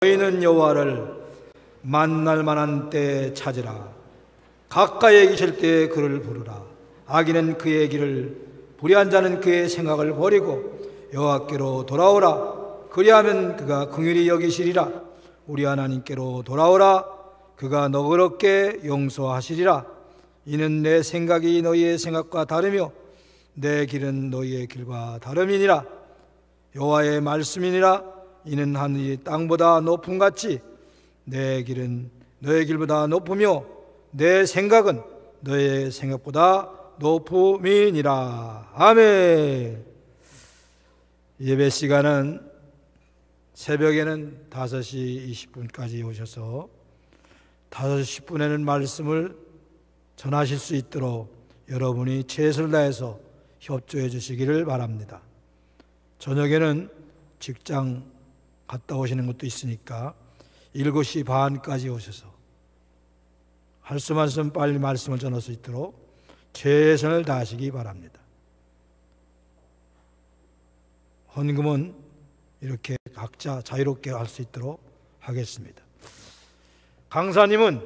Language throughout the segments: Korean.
너희는 여호와를 만날 만한 때에 찾으라. 가까이에 계실 때에 그를 부르라. 악인은 그의 길을, 불의한 자는 그의 생각을 버리고 여호와께로 돌아오라. 그리하면 그가 긍휼히 여기시리라. 우리 하나님께로 돌아오라. 그가 너그럽게 용서하시리라. 이는 내 생각이 너희의 생각과 다르며 내 길은 너희의 길과 다름이니라. 여호와의 말씀이니라. 이는 하늘이 땅보다 높음같이 내 길은 너의 길보다 높으며 내 생각은 너의 생각보다 높음이니라. 아멘. 예배 시간은 새벽에는 5시 20분까지 오셔서 5시 10분에는 말씀을 전하실 수 있도록 여러분이 최선을 다해서 협조해 주시기를 바랍니다. 저녁에는 직장 갔다 오시는 것도 있으니까 7시 반까지 오셔서 할 수 말씀 빨리 말씀을 전할 수 있도록 최선을 다하시기 바랍니다. 헌금은 이렇게 각자 자유롭게 할 수 있도록 하겠습니다. 강사님은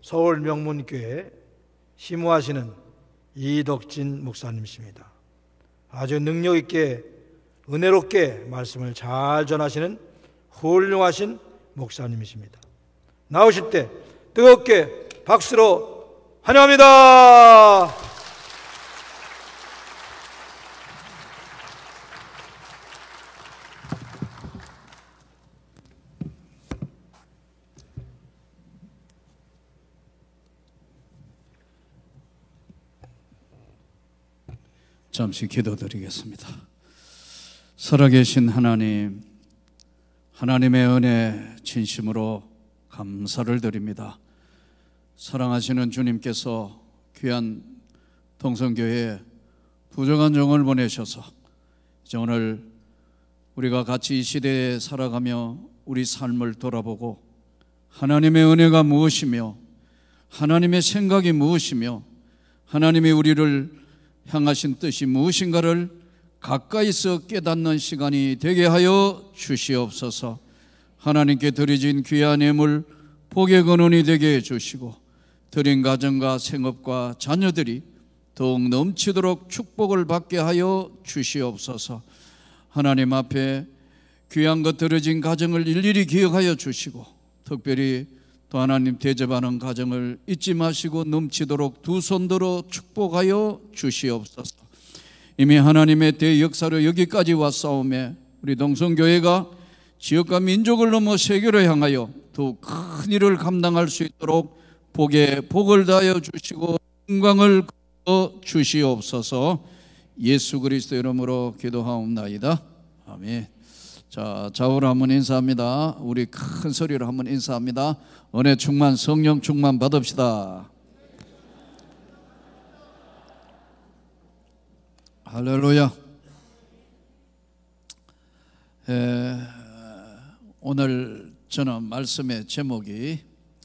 서울 명문교회 심우하시는 이덕진 목사님이십니다. 아주 능력 있게 은혜롭게 말씀을 잘 전하시는 훌륭하신 목사님이십니다. 나오실 때 뜨겁게 박수로 환영합니다. 잠시 기도드리겠습니다. 살아계신 하나님, 하나님의 은혜 진심으로 감사를 드립니다. 사랑하시는 주님께서 귀한 동성교회에 부정한 종을 보내셔서 이제 오늘 우리가 같이 이 시대에 살아가며 우리 삶을 돌아보고 하나님의 은혜가 무엇이며 하나님의 생각이 무엇이며 하나님이 우리를 향하신 뜻이 무엇인가를 가까이서 깨닫는 시간이 되게 하여 주시옵소서. 하나님께 드려진 귀한 예물 복의 근원이 되게 해주시고 드린 가정과 생업과 자녀들이 더욱 넘치도록 축복을 받게 하여 주시옵소서. 하나님 앞에 귀한 것 드려진 가정을 일일이 기억하여 주시고 특별히 또 하나님 대접하는 가정을 잊지 마시고 넘치도록 두 손 들어 축복하여 주시옵소서. 이미 하나님의 대역사로 여기까지 왔사오매 우리 동성교회가 지역과 민족을 넘어 세계로 향하여 더욱 큰 일을 감당할 수 있도록 복에 복을 다하여 주시고 영광을 거둬 주시옵소서. 예수 그리스도 이름으로 기도하옵나이다. 아멘. 자, 좌우로 한번 인사합니다. 우리 큰 소리로 한번 인사합니다. 은혜 충만 성령 충만 받읍시다. 할렐루야. 오늘 저는 말씀의 제목이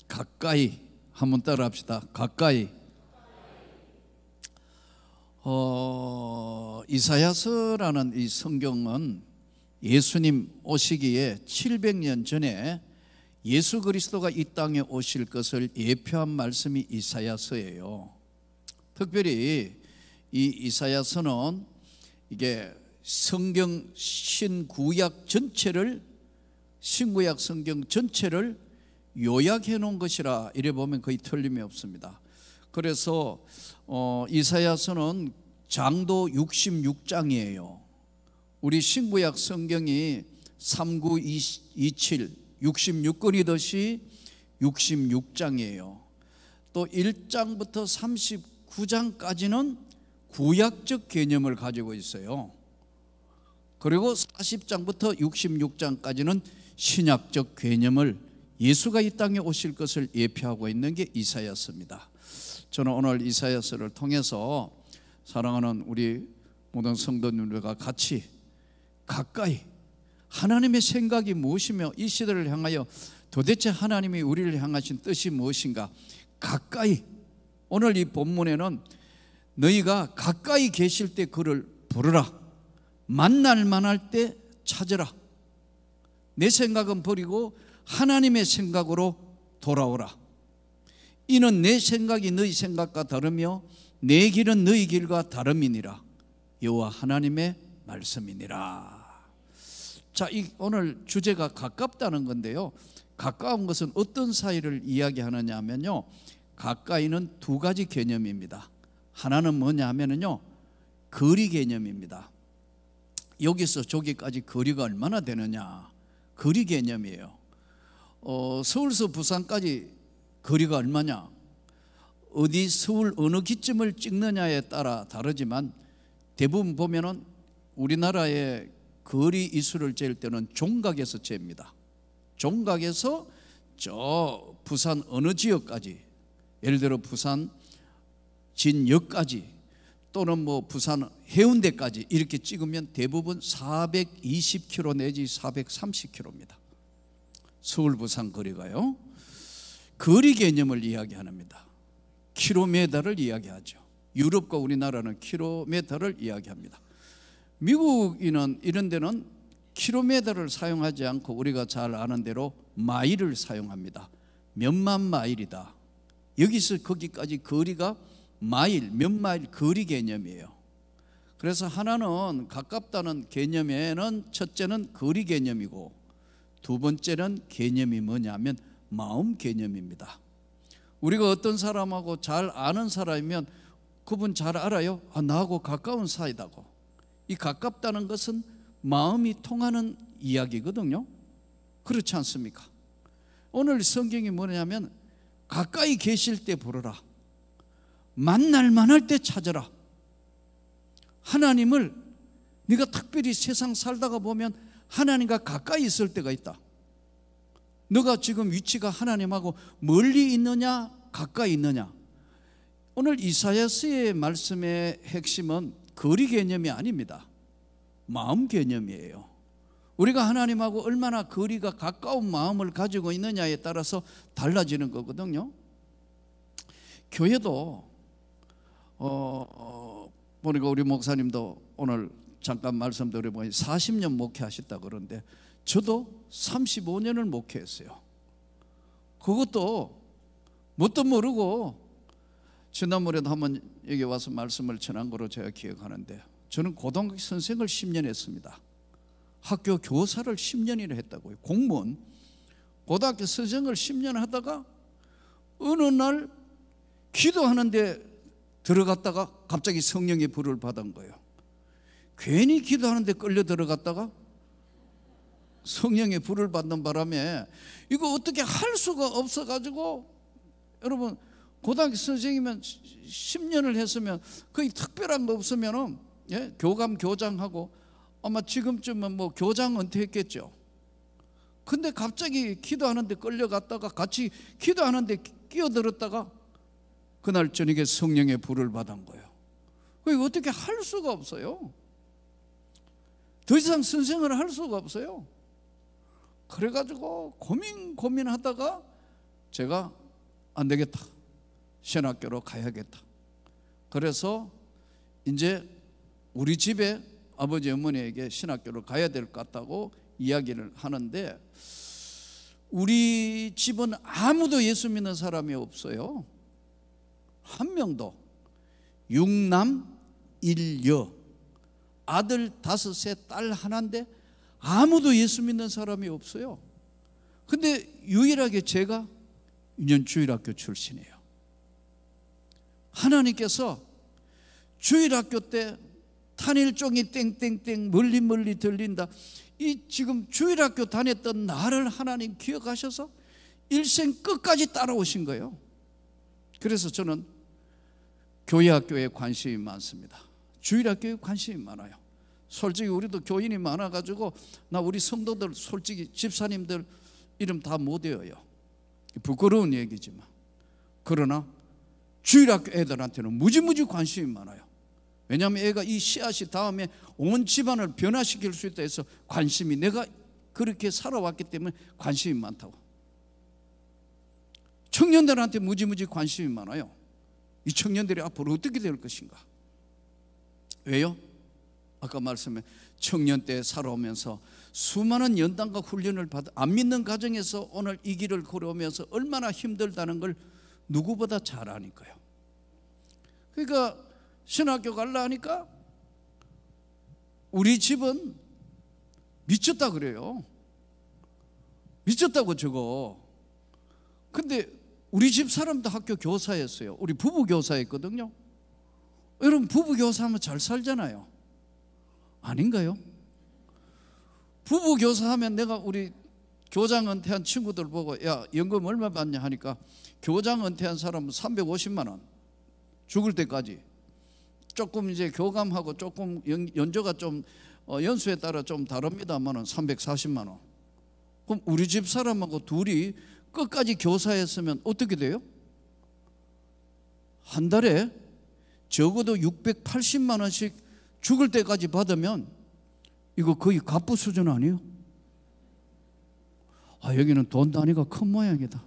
가까이, 한번 따라 합시다. 가까이. 이사야서라는 이 성경은 예수님 오시기에 700년 전에 예수 그리스도가 이 땅에 오실 것을 예표한 말씀이 이사야서예요. 특별히 이 이사야서는 이게 성경 신구약 전체를, 신구약 성경 전체를 요약해 놓은 것이라 이래 보면 거의 틀림이 없습니다. 그래서 이사야서는 장도 66장이에요. 우리 신구약 성경이 3927 66권이듯이 66장이에요. 또 1장부터 39장까지는 구약적 개념을 가지고 있어요. 그리고 40장부터 66장까지는 신약적 개념을, 예수가 이 땅에 오실 것을 예표하고 있는 게 이사야서입니다. 저는 오늘 이사야서를 통해서 사랑하는 우리 모든 성도님들과 같이 가까이 하나님의 생각이 무엇이며 이 시대를 향하여 도대체 하나님이 우리를 향하신 뜻이 무엇인가, 가까이. 오늘 이 본문에는 너희가 가까이 계실 때 그를 부르라. 만날 만할 때 찾으라. 내 생각은 버리고 하나님의 생각으로 돌아오라. 이는 내 생각이 너희 생각과 다르며 내 길은 너희 길과 다름이니라. 여호와 하나님의 말씀이니라. 자, 오늘 주제가 가깝다는 건데요, 가까운 것은 어떤 사이를 이야기하느냐 하면요, 가까이는 두 가지 개념입니다. 하나는 뭐냐 하면요, 거리 개념입니다. 여기서 저기까지 거리가 얼마나 되느냐, 거리 개념이에요. 서울서 부산까지 거리가 얼마냐, 어디 서울 어느 기점을 찍느냐에 따라 다르지만 대부분 보면은 우리나라의 거리 이수를 잴 때는 종각에서 잽니다. 종각에서 저 부산 어느 지역까지, 예를 들어 부산 진역까지 또는 뭐 부산 해운대까지 이렇게 찍으면 대부분 420km 내지 430km입니다. 서울 부산 거리가요. 거리 개념을 이야기합니다. 킬로미터를 이야기하죠. 유럽과 우리나라는 킬로미터를 이야기합니다. 미국인은 이런 데는 킬로미터를 사용하지 않고 우리가 잘 아는 대로 마일을 사용합니다. 몇만 마일이다. 여기서 거기까지 거리가 마일, 몇 마일 거리 개념이에요. 그래서 하나는 가깝다는 개념에는 첫째는 거리 개념이고 두 번째는 개념이 뭐냐면 마음 개념입니다. 우리가 어떤 사람하고 잘 아는 사람이면 그분 잘 알아요? 나하고 가까운 사이다고. 이 가깝다는 것은 마음이 통하는 이야기거든요. 그렇지 않습니까? 오늘 성경이 뭐냐면 가까이 계실 때 부르라, 만날 만할 때 찾아라. 하나님을 네가 특별히 세상 살다가 보면 하나님과 가까이 있을 때가 있다. 너가 지금 위치가 하나님하고 멀리 있느냐 가까이 있느냐. 오늘 이사야서의 말씀의 핵심은 거리 개념이 아닙니다. 마음 개념이에요. 우리가 하나님하고 얼마나 거리가 가까운 마음을 가지고 있느냐에 따라서 달라지는 거거든요. 교회도 보니까 우리 목사님도 오늘 잠깐 말씀드려보니 40년 목회하셨다 그러는데 저도 35년을 목회했어요. 그것도 뭣도 모르고 지난번에도 한번 여기 와서 말씀을 전한 거로 제가 기억하는데, 저는 고등학교 선생을 10년 했습니다. 학교 교사를 10년이나 했다고요. 공무원 고등학교 선생을 10년 하다가 어느 날 기도하는데 들어갔다가 갑자기 성령의 불을 받은 거예요. 괜히 기도하는데 끌려 들어갔다가 성령의 불을 받는 바람에 이거 어떻게 할 수가 없어가지고, 여러분 고등학교 선생이면 10년을 했으면 거의 특별한 거 없으면 교감 교장하고 아마 지금쯤은 뭐 교장 은퇴했겠죠. 근데 갑자기 기도하는데 끌려갔다가 같이 기도하는데 끼어들었다가 그날 저녁에 성령의 불을 받은 거예요. 이거 어떻게 할 수가 없어요. 더 이상 선생을 할 수가 없어요. 그래가지고 고민하다가 제가 안 되겠다, 신학교로 가야겠다. 그래서 이제 우리 집에 아버지 어머니에게 신학교를 가야 될 것 같다고 이야기를 하는데, 우리 집은 아무도 예수 믿는 사람이 없어요. 한 명도. 6남 1여, 아들 5에 딸 하나인데 아무도 예수 믿는 사람이 없어요. 근데 유일하게 제가 유년주일학교 출신이에요. 하나님께서 주일학교 때 탄일종이 땡땡땡 멀리 들린다, 이 지금 주일학교 다녔던 나를 하나님 기억하셔서 일생 끝까지 따라오신 거예요. 그래서 저는 교회학교에 관심이 많습니다. 주일학교에 관심이 많아요. 솔직히 우리도 교인이 많아가지고 나 우리 성도들 솔직히 집사님들 이름 다 못 외워요. 부끄러운 얘기지만, 그러나 주일학교 애들한테는 무지무지 관심이 많아요. 왜냐하면 애가 이 씨앗이 다음에 온 집안을 변화시킬 수 있다 해서 관심이, 내가 그렇게 살아왔기 때문에 관심이 많다고. 청년들한테 무지무지 관심이 많아요. 이 청년들이 앞으로 어떻게 될 것인가. 왜요? 아까 말씀에 청년 때 살아오면서 수많은 연단과 훈련을 받아 안 믿는 가정에서 오늘 이 길을 걸어오면서 얼마나 힘들다는 걸 누구보다 잘 아니까요. 그러니까 신학교 갈라 하니까 우리 집은 미쳤다 그래요. 미쳤다고 저거. 근데 우리 집 사람도 학교 교사였어요. 우리 부부 교사였거든요. 여러분 부부 교사하면 잘 살잖아요. 아닌가요? 부부 교사하면 내가 우리 교장 은퇴한 친구들 보고 야 연금 얼마 받냐 하니까 교장 은퇴한 사람은 350만 원 죽을 때까지. 조금 이제 교감하고 조금 연조가 좀 연수에 따라 좀 다릅니다만은 340만 원. 그럼 우리 집 사람하고 둘이 끝까지 교사했으면 어떻게 돼요? 한 달에 적어도 680만 원씩 죽을 때까지 받으면 이거 거의 갑부 수준 아니에요? 여기는 돈 단위가 큰 모양이다.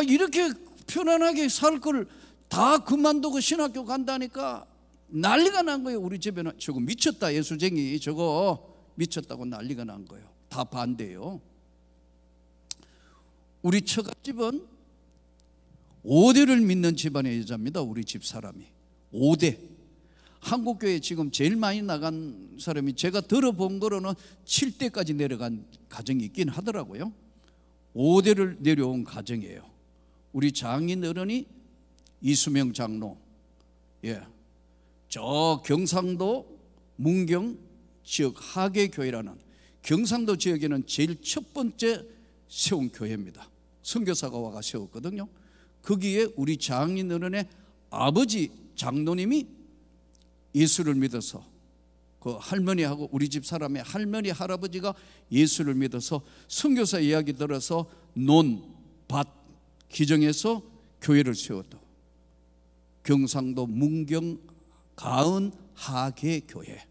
이렇게 편안하게 살 걸 다 그만두고 신학교 간다니까 난리가 난 거예요. 우리 집에는 저거 미쳤다 예수쟁이 저거 미쳤다고 난리가 난 거예요. 다 반대예요. 우리 처갓집은 5대를 믿는 집안의 여자입니다. 우리 집 사람이 5대. 한국교회 지금 제일 많이 나간 사람이 제가 들어본 거로는 7대까지 내려간 가정이 있긴 하더라고요. 5대를 내려온 가정이에요. 우리 장인 어른이 이수명 장로, 저 경상도 문경 지역 하계교회라는 경상도 지역에는 제일 첫 번째 세운 교회입니다. 선교사가 와가 세웠거든요. 거기에 우리 장인 어른의 아버지 장로님이 예수를 믿어서 그 할머니하고 우리 집 사람의 할머니 할아버지가 예수를 믿어서 선교사 이야기 들어서 논, 밭 기정해서 교회를 세웠다. 경상도 문경 가은 하계교회.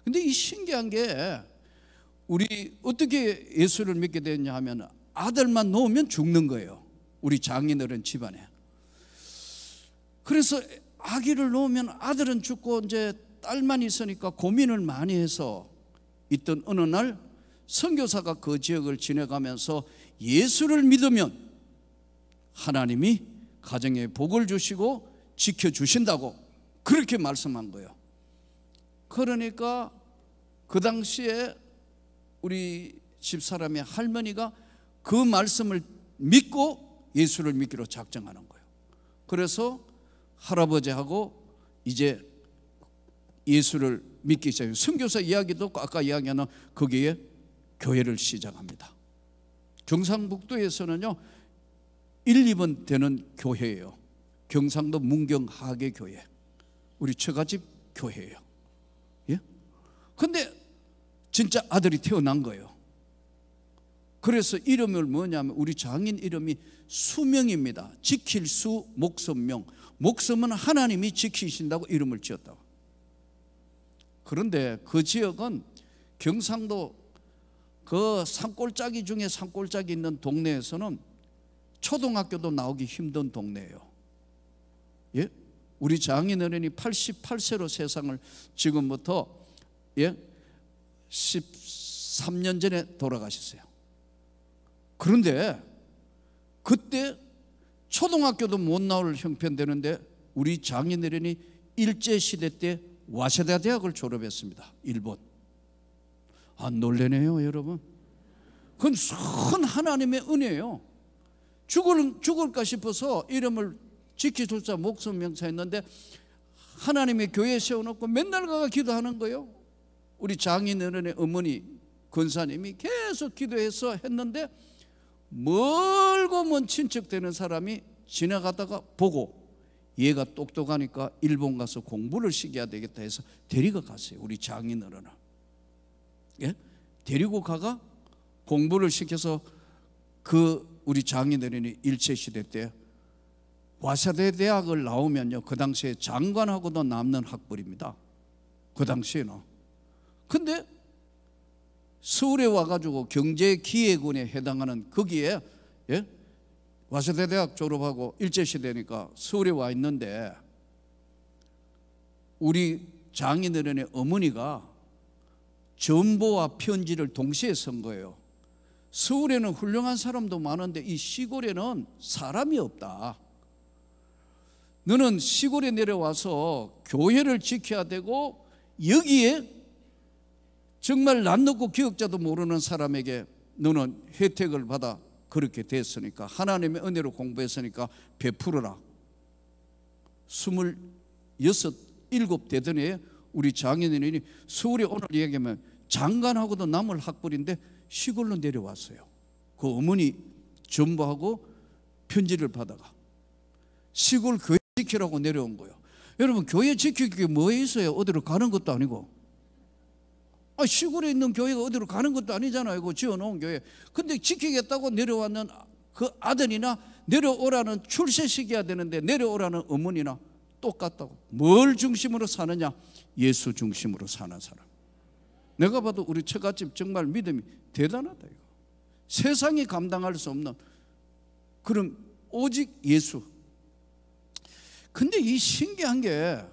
근데 이 신기한 게 우리 어떻게 예수를 믿게 됐냐 하면 아들만 놓으면 죽는 거예요. 우리 장인어른 집안에. 그래서 아기를 놓으면 아들은 죽고 이제 딸만 있으니까 고민을 많이 해서 있던 어느 날 선교사가 그 지역을 지내가면서 예수를 믿으면 하나님이 가정에 복을 주시고 지켜주신다고 그렇게 말씀한 거예요. 그러니까 그 당시에 우리 집사람의 할머니가 그 말씀을 믿고 예수를 믿기로 작정하는 거예요. 그래서 할아버지하고 이제 예수를 믿기 시작해요. 선교사 이야기도 아까 이야기하는 거기에 교회를 시작합니다. 경상북도에서는요 1, 2번 되는 교회예요. 경상도 문경 하계교회 우리 처갓집 교회예요. 근데 진짜 아들이 태어난 거예요. 그래서 이름을 뭐냐면 우리 장인 이름이 수명입니다. 지킬 수 목선명. 목선은 하나님이 지키신다고 이름을 지었다고. 그런데 그 지역은 경상도 그 산골짜기 중에 산골짜기 있는 동네에서는 초등학교도 나오기 힘든 동네예요. 우리 장인어른이 88세로 세상을 지금부터 13년 전에 돌아가셨어요. 그런데 그때 초등학교도 못 나올 형편되는데 우리 장인어른이 일제시대 때 와세다 대학을 졸업했습니다. 일본. 안 놀래네요 여러분. 그건 큰 하나님의 은혜예요. 죽을까 싶어서 이름을 지켜줄 자 목숨 명사했는데 하나님의 교회에 세워놓고 맨날 가가 기도하는 거예요. 우리 장인어른의 어머니 권사님이 계속 기도해서 했는데 멀고 먼 친척 되는 사람이 지나가다가 보고 얘가 똑똑하니까 일본 가서 공부를 시켜야 되겠다 해서 데리고 갔어요. 우리 장인어른을. 데리고 가가 공부를 시켜서 그 우리 장인어른이 일제시대 때 와세다 대학을 나오면요 그 당시에 장관하고도 남는 학벌입니다. 그 당시에는. 근데 서울에 와가지고 경제기획원에 해당하는 거기에 와세다 대학 졸업하고 일제시대니까 서울에 와 있는데 우리 장인어른의 어머니가 전보와 편지를 동시에 쓴 거예요. 서울에는 훌륭한 사람도 많은데 이 시골에는 사람이 없다. 너는 시골에 내려와서 교회를 지켜야 되고 여기에 정말 낯 높고 기억자도 모르는 사람에게 너는 혜택을 받아 그렇게 됐으니까, 하나님의 은혜로 공부했으니까 베풀어라. 26, 7 되던 해에 우리 장인어른이 서울에 오늘 얘기하면 장관하고도 남을 학벌인데 시골로 내려왔어요. 그 어머니 전부하고 편지를 받아가 시골 교회 지키라고 내려온 거예요. 여러분, 교회 지키기 뭐에 있어요? 어디로 가는 것도 아니고. 시골에 있는 교회가 어디로 가는 것도 아니잖아요. 그 지어놓은 교회. 근데 지키겠다고 내려왔는 그 아들이나 내려오라는 출세시켜야 되는데 내려오라는 어머니나 똑같다고. 뭘 중심으로 사느냐? 예수 중심으로 사는 사람. 내가 봐도 우리 처갓집 정말 믿음이 대단하다. 이거. 세상이 감당할 수 없는 그런 오직 예수. 근데 이 신기한 게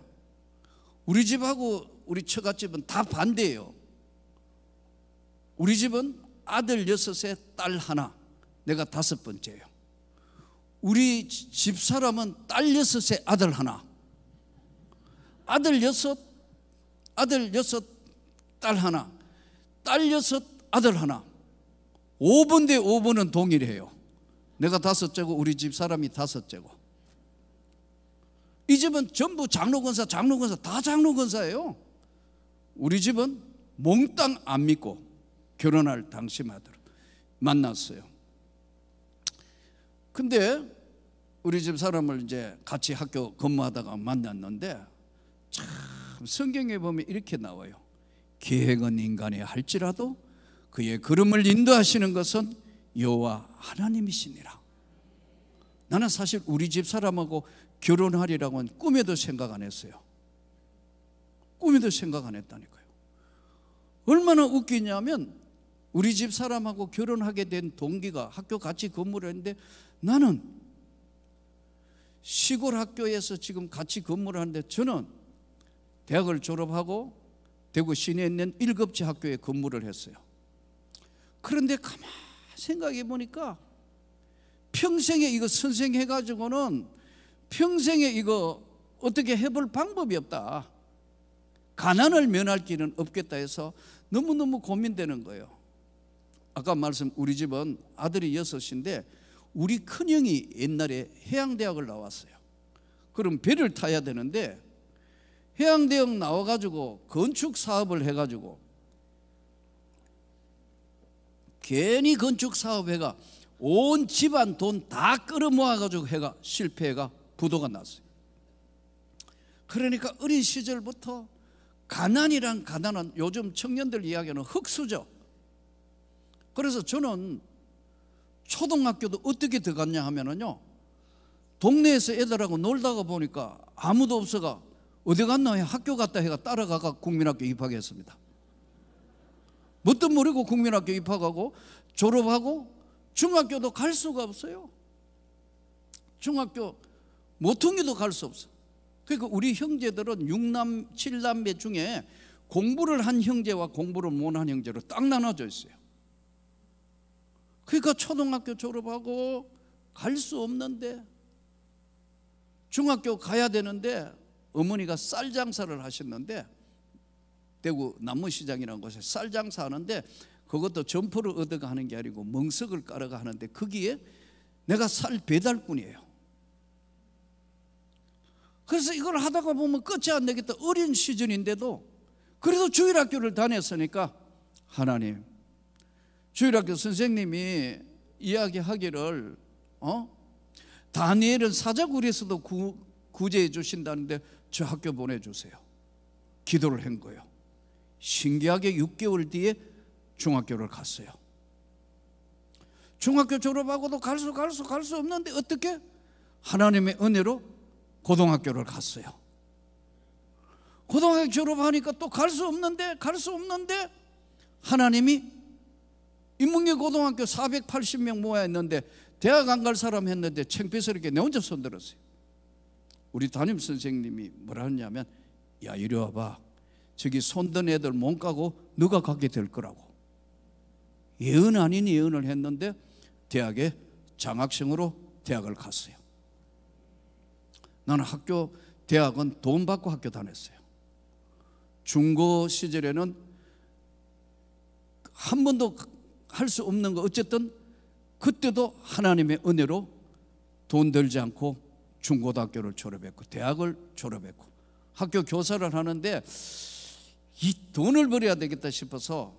우리 집하고 우리 처갓집은 다 반대예요. 우리 집은 아들 6에 딸 하나, 내가 5번째예요. 우리 집사람은 딸 6에 아들 하나, 아들 6, 딸 하나, 딸 6, 아들 하나. 5번 대 5번은 동일해요. 내가 5째고 우리 집사람이 5째고. 이 집은 전부 장로권사 다 장로권사예요. 우리 집은 몽땅 안 믿고 결혼할 당시마다 만났어요. 근데 우리 집 사람을 이제 같이 학교 근무하다가 만났는데 참 성경에 보면 이렇게 나와요. 계획은 인간이 할지라도 그의 걸음을 인도하시는 것은 여호와 하나님이시니라. 나는 사실 우리 집 사람하고 결혼하리라고는 꿈에도 생각 안 했어요. 꿈에도 생각 안 했다니까요. 얼마나 웃기냐면 우리 집 사람하고 결혼하게 된 동기가 학교 같이 근무를 했는데 나는 시골 학교에서 지금 같이 근무를 하는데 저는 대학을 졸업하고 대구 시내에 있는 1급제 학교에 근무를 했어요. 그런데 가만히 생각해 보니까 평생에 이거 선생 해가지고는 평생에 이거 어떻게 해볼 방법이 없다. 가난을 면할 길은 없겠다 해서 너무너무 고민되는 거예요. 아까 말씀 우리 집은 아들이 6인데 우리 큰형이 옛날에 해양대학을 나왔어요. 그럼 배를 타야 되는데 해양대학 나와가지고 건축 사업을 해가지고 괜히 건축 사업해가 온 집안 돈 다 끌어모아가지고 해가 실패해가 부도가 났어요. 그러니까 어린 시절부터 가난이란 가난은 요즘 청년들 이야기하는 흙수저. 그래서 저는 초등학교도 어떻게 들어갔냐 하면은요, 동네에서 애들하고 놀다가 보니까 아무도 없어가 어디 갔나 해 학교 갔다 해가 따라가가 국민학교 입학했습니다. 뭣도 모르고 국민학교 입학하고 졸업하고 중학교도 갈 수가 없어요. 중학교 모퉁이도 갈 수 없어. 그러니까 우리 형제들은 6남 7남매 중에 공부를 한 형제와 공부를 못한 형제로 딱 나눠져 있어요. 그러니까 초등학교 졸업하고 갈 수 없는데 중학교 가야 되는데 어머니가 쌀 장사를 하셨는데 대구 남문시장이라는 곳에 쌀 장사하는데 그것도 점포를 얻어가 하는 게 아니고 멍석을 깔아가 하는데 거기에 내가 쌀 배달꾼이에요. 그래서 이걸 하다가 보면 끝이 안 되겠다. 어린 시즌인데도 그래도 주일학교를 다녔으니까 하나님, 주일학교 선생님이 이야기하기를 다니엘은 사자굴에서도 구제해 주신다는데 저 학교 보내주세요. 기도를 한 거예요. 신기하게 6개월 뒤에 중학교를 갔어요. 중학교 졸업하고도 갈 수 없는데 어떻게? 하나님의 은혜로 고등학교를 갔어요. 고등학교 졸업하니까 또 갈 수 없는데 하나님이 인문계 고등학교 480명 모아 있는데 대학 안 갈 사람 했는데 창피스럽게 내 혼자 손들었어요. 우리 담임 선생님이 뭐라 하냐면 야 이리 와봐. 저기 손든 애들 못 가고 너가 가게 될 거라고. 예언 아닌 예언을 했는데 대학에 장학생으로 대학을 갔어요. 나는 대학은 돈 받고 학교 다녔어요. 중고 시절에는 한 번도 할 수 없는 거, 어쨌든 그때도 하나님의 은혜로 돈 들지 않고 중고등학교를 졸업했고 대학을 졸업했고 학교 교사를 하는데 이 돈을 벌어야 되겠다 싶어서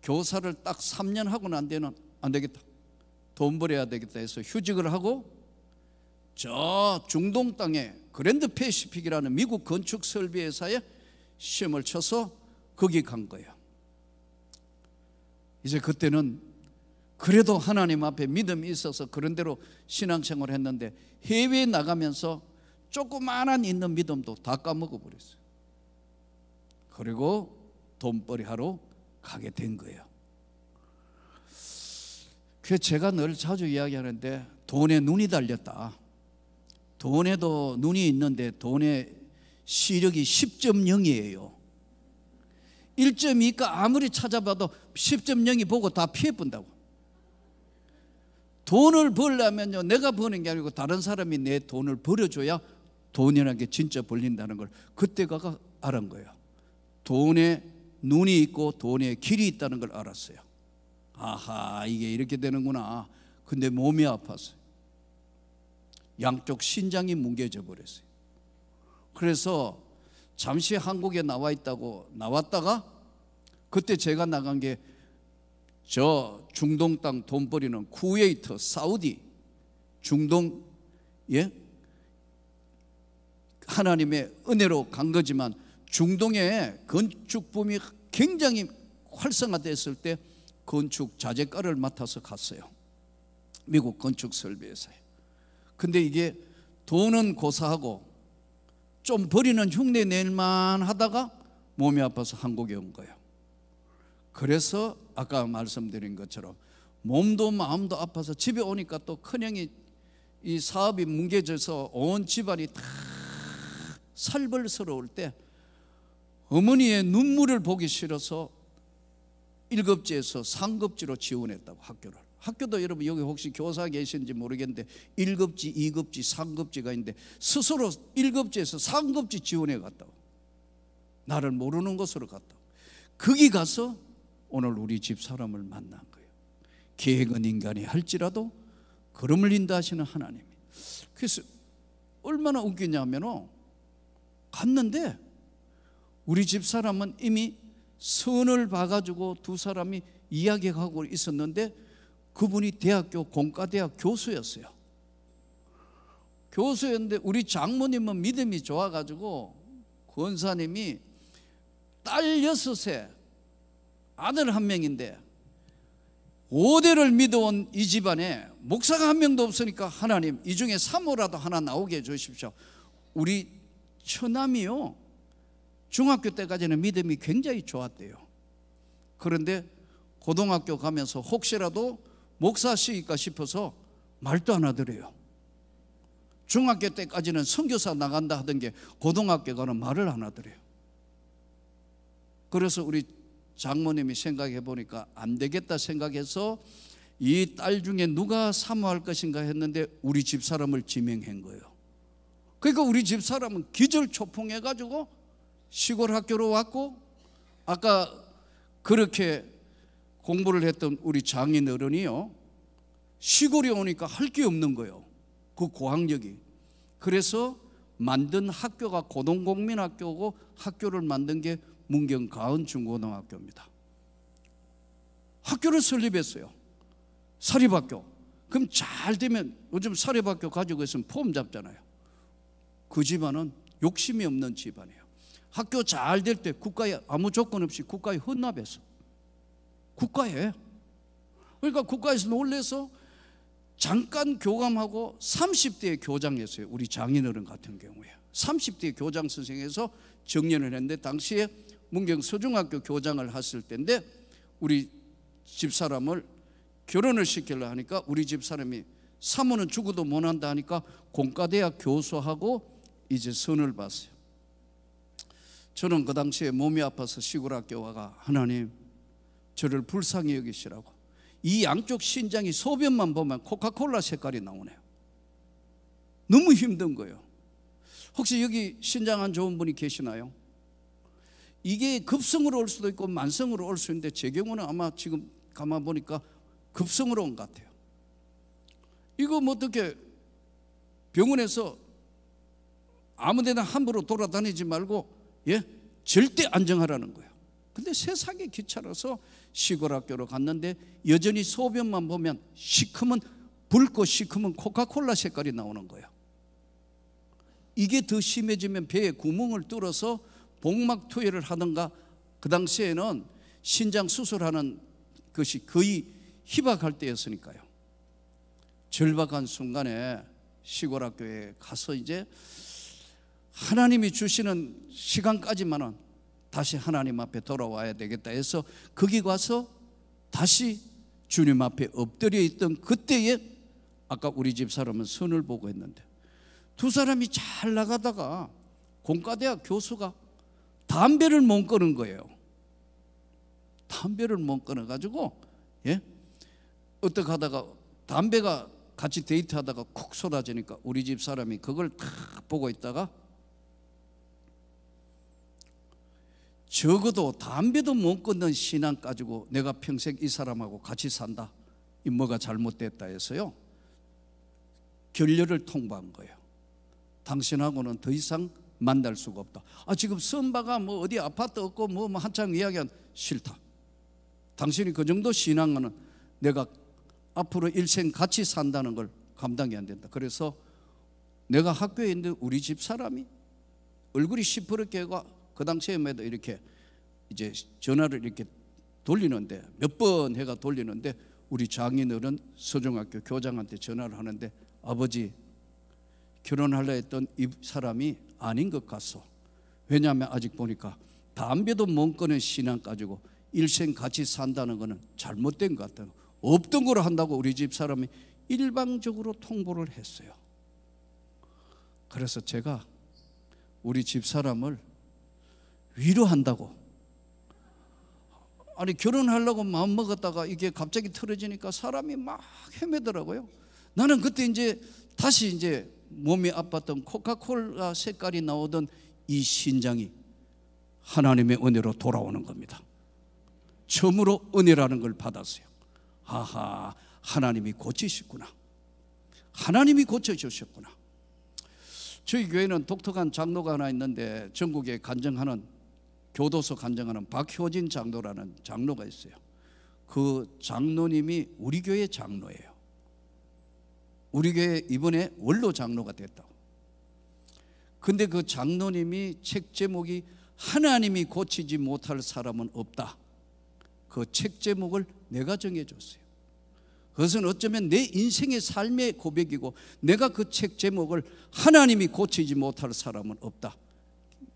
교사를 딱 3년 하고 난 데는 안 되겠다, 돈 벌어야 되겠다 해서 휴직을 하고 저 중동 땅에 그랜드 패시픽이라는 미국 건축 설비 회사에 시험을 쳐서 거기 간 거예요. 이제 그때는 그래도 하나님 앞에 믿음이 있어서 그런 대로 신앙생활을 했는데 해외에 나가면서 조그마한 있는 믿음도 다 까먹어 버렸어요. 그리고 돈벌이 하러 가게 된 거예요. 그래서 제가 늘 자주 이야기하는데 돈에 눈이 달렸다. 돈에도 눈이 있는데 돈의 시력이 10.0이에요 1.2가 아무리 찾아봐도 10.0이 보고 다 피해본다고. 돈을 벌려면요, 내가 버는 게 아니고 다른 사람이 내 돈을 벌어줘야 돈이라는 게 진짜 벌린다는 걸 그때가 알은 거예요. 돈에 눈이 있고 돈에 길이 있다는 걸 알았어요. 아하, 이게 이렇게 되는구나. 근데 몸이 아팠어요. 양쪽 신장이 뭉개져 버렸어요. 그래서 잠시 한국에 나왔다가 그때 제가 나간 게 저 중동 땅 돈벌이는 쿠웨이트, 사우디, 중동, 하나님의 은혜로 간 거지만 중동의 건축 붐이 굉장히 활성화됐을 때 건축 자재과를 맡아서 갔어요. 미국 건축 설비회사에. 근데 이게 돈은 고사하고 좀 버리는 흉내 낼만 하다가 몸이 아파서 한국에 온 거예요. 그래서 아까 말씀드린 것처럼 몸도 마음도 아파서 집에 오니까 또 큰형이 이 사업이 뭉개져서 온 집안이 다 살벌스러울 때 어머니의 눈물을 보기 싫어서 1급지에서 3급지로 지원했다고 학교를. 학교도 여러분 여기 혹시 교사 계신지 모르겠는데 1급지, 2급지, 3급지가 있는데 스스로 1급지에서 3급지 지원해 갔다고. 나를 모르는 곳으로 갔다고. 거기 가서 오늘 우리 집 사람을 만난 거예요. 계획은 인간이 할지라도 걸음을 인도하시는 하나님이. 그래서 얼마나 웃기냐면 갔는데 우리 집 사람은 이미 선을 봐가지고 두 사람이 이야기하고 있었는데 그분이 대학교 공과대학 교수였어요. 교수였는데 우리 장모님은 믿음이 좋아가지고 권사님이 딸 6에 아들 1명인데 5대를 믿어온 이 집안에 목사가 한 명도 없으니까 하나님 이 중에 사모라도 하나 나오게 해주십시오. 우리 처남이요 중학교 때까지는 믿음이 굉장히 좋았대요. 그런데 고등학교 가면서 혹시라도 목사 시기가 싶어서 말도 안 하더래요. 중학교 때까지는 선교사 나간다 하던 게 고등학교 가는 말을 안 하더래요. 그래서 우리 장모님이 생각해 보니까 안 되겠다 생각해서 이 딸 중에 누가 사모할 것인가 했는데 우리 집 사람을 지명한 거예요. 그러니까 우리 집 사람은 기절초풍해 가지고 시골 학교로 왔고 아까 그렇게 공부를 했던 우리 장인 어른이요 시골에 오니까 할 게 없는 거예요. 그 고학력이. 그래서 만든 학교가 고등국민학교고 학교를 만든 게 문경 가은 중고등학교입니다. 학교를 설립했어요. 사립학교. 그럼 잘 되면 요즘 사립학교 가지고 있으면 폼 잡잖아요. 그 집안은 욕심이 없는 집안이에요. 학교 잘 될 때 국가에 아무 조건 없이 국가에 헌납했어. 국가에. 그러니까 국가에서 놀래서 잠깐 교감하고 30대에 교장했어요. 우리 장인어른 같은 경우에 30대에 교장 선생에서 정년을 했는데 당시에 문경 서중학교 교장을 했을 때인데 우리 집사람을 결혼을 시키려 하니까 우리 집사람이 사모는 죽어도 못한다 하니까 공과대학 교수하고 이제 선을 봤어요. 저는 그 당시에 몸이 아파서 시골 학교 와가 하나님 저를 불쌍히 여기시라고. 이 양쪽 신장이 소변만 보면 코카콜라 색깔이 나오네요. 너무 힘든 거예요. 혹시 여기 신장 안 좋은 분이 계시나요? 이게 급성으로 올 수도 있고 만성으로 올 수 있는데 제 경우는 아마 지금 가만 보니까 급성으로 온 것 같아요. 이거 뭐 어떻게 병원에서 아무데나 함부로 돌아다니지 말고 절대 안정하라는 거예요. 근데 세상에 귀찮아서 시골 학교로 갔는데 여전히 소변만 보면 시커먼, 붉고 시커먼 코카콜라 색깔이 나오는 거예요. 이게 더 심해지면 배에 구멍을 뚫어서 복막 투여를 하던가, 그 당시에는 신장 수술하는 것이 거의 희박할 때였으니까요. 절박한 순간에 시골 학교에 가서 이제 하나님이 주시는 시간까지만은 다시 하나님 앞에 돌아와야 되겠다 해서 거기 가서 다시 주님 앞에 엎드려 있던 그때에 아까 우리 집 사람은 선을 보고 했는데 두 사람이 잘 나가다가 공과대학 교수가 담배를 못 끊은 거예요. 담배를 못 끊어가지고 어떻게 하다가 담배가 같이 데이트하다가 쿡 쏟아지니까 우리 집 사람이 그걸 딱 보고 있다가 적어도 담배도 못 끊는 신앙 가지고 내가 평생 이 사람하고 같이 산다, 이 뭐가 잘못됐다 해서요 결렬을 통보한 거예요. 당신하고는 더 이상 만날 수가 없다. 지금 선바가 뭐 어디 아파트 없고 뭐 한창 이야기한, 싫다. 당신이 그 정도 신앙은 내가 앞으로 일생 같이 산다는 걸 감당이 안 된다. 그래서 내가 학교에 있는데 우리 집 사람이 얼굴이 시퍼렇게 해가 그 당시에도 이렇게 이제 전화를 이렇게 돌리는데 몇 번 해가 돌리는데 우리 장인어른 서중학교 교장한테 전화를 하는데 아버지 결혼하려 했던 이 사람이 아닌 것 같소. 왜냐하면 아직 보니까 담배도 못 끊는 신앙 가지고 일생 같이 산다는 것은 잘못된 것 같아요. 없던 거로 한다고 우리 집 사람이 일방적으로 통보를 했어요. 그래서 제가 우리 집 사람을 위로한다고, 아니 결혼하려고 마음먹었다가 이게 갑자기 틀어지니까 사람이 막 헤매더라고요. 나는 그때 이제 다시 이제 몸이 아팠던 코카콜라 색깔이 나오던 이 신장이 하나님의 은혜로 돌아오는 겁니다. 처음으로 은혜라는 걸 받았어요. 아하, 하나님이 고치셨구나. 하나님이 고쳐주셨구나. 저희 교회는 독특한 장로가 하나 있는데 전국에 간증하는, 교도소 간증하는 박효진 장로라는 장로가 있어요. 그 장로님이 우리 교회 장로예요. 우리 교회 이번에 원로 장로가 됐다고. 근데 그 장로님이 책 제목이 하나님이 고치지 못할 사람은 없다. 그 책 제목을 내가 정해줬어요. 그것은 어쩌면 내 인생의 삶의 고백이고 내가 그 책 제목을 하나님이 고치지 못할 사람은 없다.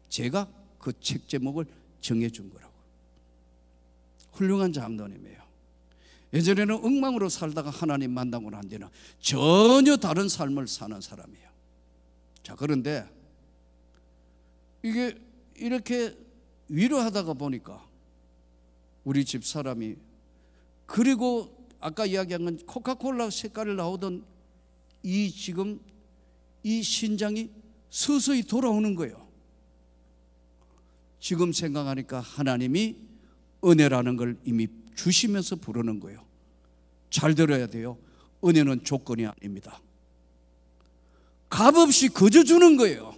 제가 그 책 제목을 정해준 거라고. 훌륭한 장로님이에요. 예전에는 엉망으로 살다가 하나님 만나고 난 뒤는 전혀 다른 삶을 사는 사람이에요. 자, 그런데 이게 이렇게 위로하다가 보니까 우리 집 사람이, 그리고 아까 이야기한 건 코카콜라 색깔을 나오던 이 지금 이 신장이 서서히 돌아오는 거예요. 지금 생각하니까 하나님이 은혜라는 걸 이미 주시면서 부르는 거예요. 잘 들어야 돼요. 은혜는 조건이 아닙니다. 값없이 거저 주는 거예요.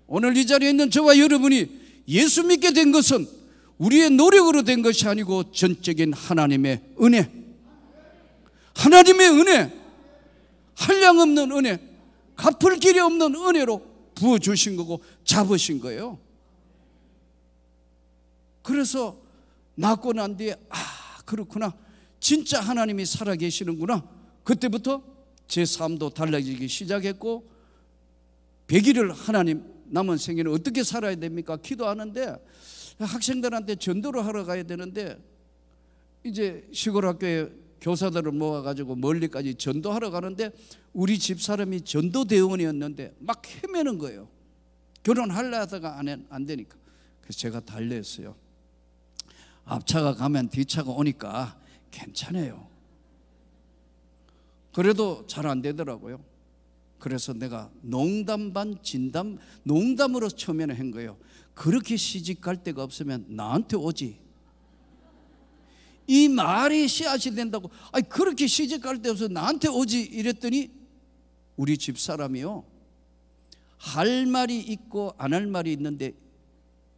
오늘 이 자리에 있는 저와 여러분이 예수 믿게 된 것은 우리의 노력으로 된 것이 아니고 전적인 하나님의 은혜, 하나님의 은혜, 한량없는 은혜, 갚을 길이 없는 은혜로 부어주신 거고 잡으신 거예요. 그래서 낳고 난 뒤에 그렇구나, 진짜 하나님이 살아계시는구나. 그때부터 제 삶도 달라지기 시작했고 100일을 하나님 남은 생애는 어떻게 살아야 됩니까? 기도하는데 학생들한테 전도를 하러 가야 되는데 이제 시골 학교에 교사들을 모아가지고 멀리까지 전도하러 가는데 우리 집사람이 전도대원이었는데 막 헤매는 거예요. 결혼하려 하다가 안 되니까. 그래서 제가 달랬어요. 앞차가 가면 뒤차가 오니까 괜찮아요. 그래도 잘 안 되더라고요. 그래서 내가 농담 반 진담, 농담으로 처음에는 한 거예요. 그렇게 시집 갈 데가 없으면 나한테 오지. 이 말이 씨앗이 된다고. 아니 그렇게 시집 갈 데 없어서 나한테 오지 이랬더니 우리 집사람이요, 할 말이 있고 안 할 말이 있는데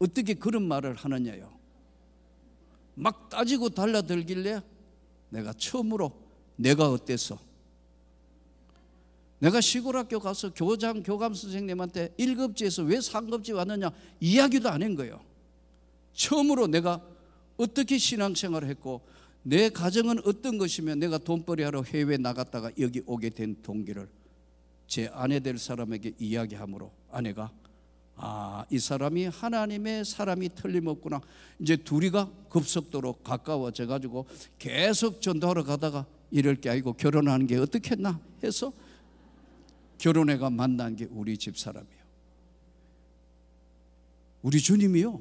어떻게 그런 말을 하느냐요. 막 따지고 달라들길래 내가 처음으로 내가 어땠어? 내가 시골 학교 가서 교장, 교감 선생님한테 1급지에서 왜 3급지 왔느냐 이야기도 안 한 거예요. 처음으로 내가 어떻게 신앙생활을 했고 내 가정은 어떤 것이며 내가 돈벌이하러 해외 나갔다가 여기 오게 된 동기를 제 아내 될 사람에게 이야기함으로 아내가 이 사람이 하나님의 사람이 틀림없구나. 이제 둘이가 급속도로 가까워져 가지고 계속 전도하러 가다가 이럴 게 아니고 결혼하는 게 어떻겠나 해서 결혼해가 만난 게 우리 집사람이에요. 우리 주님이요,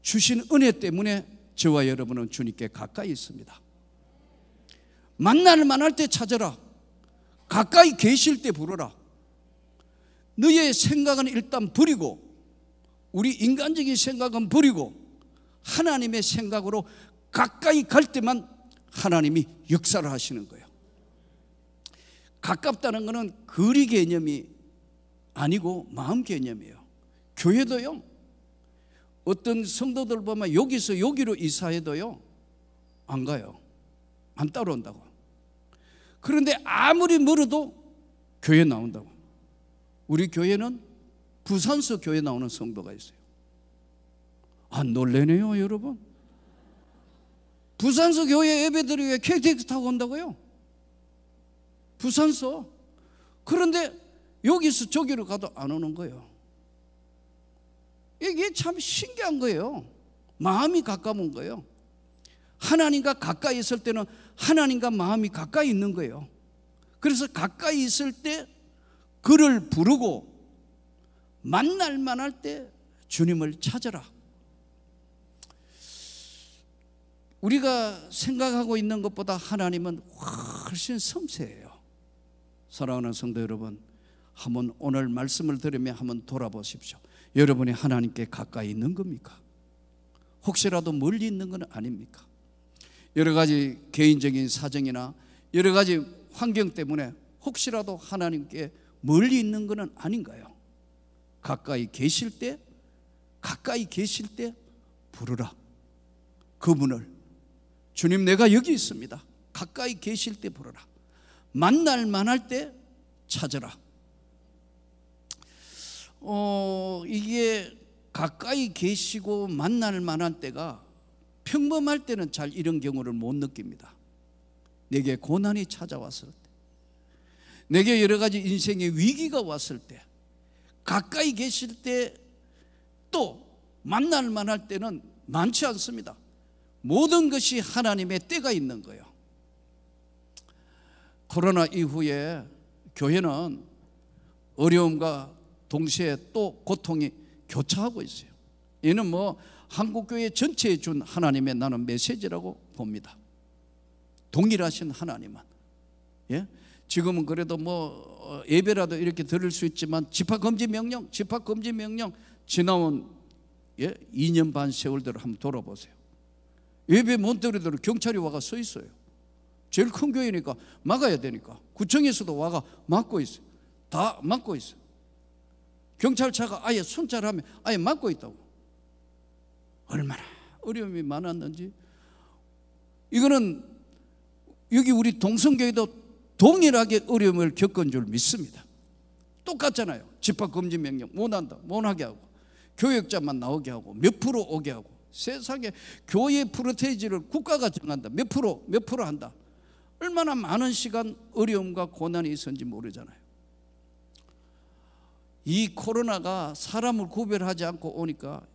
주신 은혜 때문에 저와 여러분은 주님께 가까이 있습니다. 만날 만할 때 찾아라. 가까이 계실 때 부르라. 너의 생각은 일단 버리고, 우리 인간적인 생각은 버리고 하나님의 생각으로 가까이 갈 때만 하나님이 역사를 하시는 거예요. 가깝다는 것은 거리 개념이 아니고 마음 개념이에요. 교회도요, 어떤 성도들 보면 여기서 여기로 이사해도요 안 가요. 안 따라온다고. 그런데 아무리 멀어도 교회 나온다고. 우리 교회는 부산서 교회 나오는 성도가 있어요. 놀래네요 여러분. 부산서 교회 예배드리기 위해 KTX 타고 온다고요? 부산서. 그런데 여기서 저기로 가도 안 오는 거예요. 이게 참 신기한 거예요. 마음이 가까운 거예요. 하나님과 가까이 있을 때는 하나님과 마음이 가까이 있는 거예요. 그래서 가까이 있을 때 그를 부르고 만날 만할 때 주님을 찾아라. 우리가 생각하고 있는 것보다 하나님은 훨씬 섬세해요. 사랑하는 성도 여러분, 한번 오늘 말씀을 들으며 한번 돌아보십시오. 여러분이 하나님께 가까이 있는 겁니까? 혹시라도 멀리 있는 건 아닙니까? 여러 가지 개인적인 사정이나 여러 가지 환경 때문에 혹시라도 하나님께 멀리 있는 건 아닌가요? 가까이 계실 때 부르라. 그분을. 주님, 내가 여기 있습니다. 가까이 계실 때 부르라. 만날 만할 때 찾으라. 이게 가까이 계시고 만날 만한 때가 평범할 때는 잘 이런 경우를 못 느낍니다. 내게 고난이 찾아왔을 때, 내게 여러 가지 인생의 위기가 왔을 때, 가까이 계실 때, 또 만날 만할 때는 많지 않습니다. 모든 것이 하나님의 때가 있는 거예요. 코로나 이후에 교회는 어려움과 동시에 또 고통이 교차하고 있어요. 이는 한국교회 전체에 준 하나님의 나는 메시지라고 봅니다. 동일하신 하나님은. 예? 지금은 그래도 예배라도 이렇게 들을 수 있지만 집합금지 명령 지나온 2년 반 세월들을 한번 돌아보세요. 예배 못 드리도록 경찰이 와가 서 있어요. 제일 큰 교회니까 막아야 되니까 구청에서도 와가 막고 있어요. 다 막고 있어요. 경찰차가 아예 순찰하면 아예 막고 있다고. 얼마나 어려움이 많았는지. 이거는 여기 우리 동성교회도 동일하게 어려움을 겪은 줄 믿습니다. 똑같잖아요. 집합금지 명령 못하게 하고, 교역자만 나오게 하고, 몇 프로 오게 하고. 세상에 교회 프로테이지를 국가가 정한다. 몇 프로 한다. 얼마나 많은 시간 어려움과 고난이 있었는지 모르잖아요. 이 코로나가 사람을 구별하지 않고 오니까,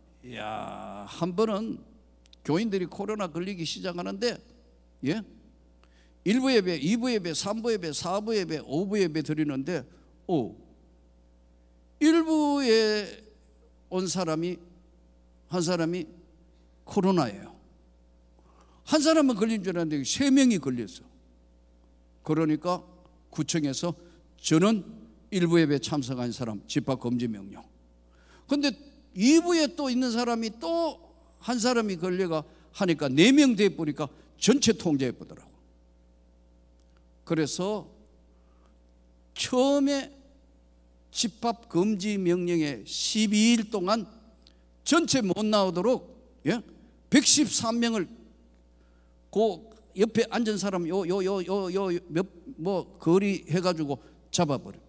한 번은 교인들이 코로나 걸리기 시작하는데, 1부 예배, 2부 예배, 3부 예배, 4부 예배, 5부 예배 드리는데 1부에 온 사람이 한 사람이 코로나예요. 한 사람은 걸린 줄 알았는데 3명이 걸렸어. 그러니까 구청에서 저는 일부 예배 참석한 사람 집합금지 명령. 근데 2부에 또 있는 사람이 또 한 사람이 걸려가 하니까 4명 돼버리니까 전체 통제해보더라고. 그래서 처음에 집합금지 명령에 12일 동안 전체 못 나오도록 113명을 그 옆에 앉은 사람 뭐 거리 해가지고 잡아버려.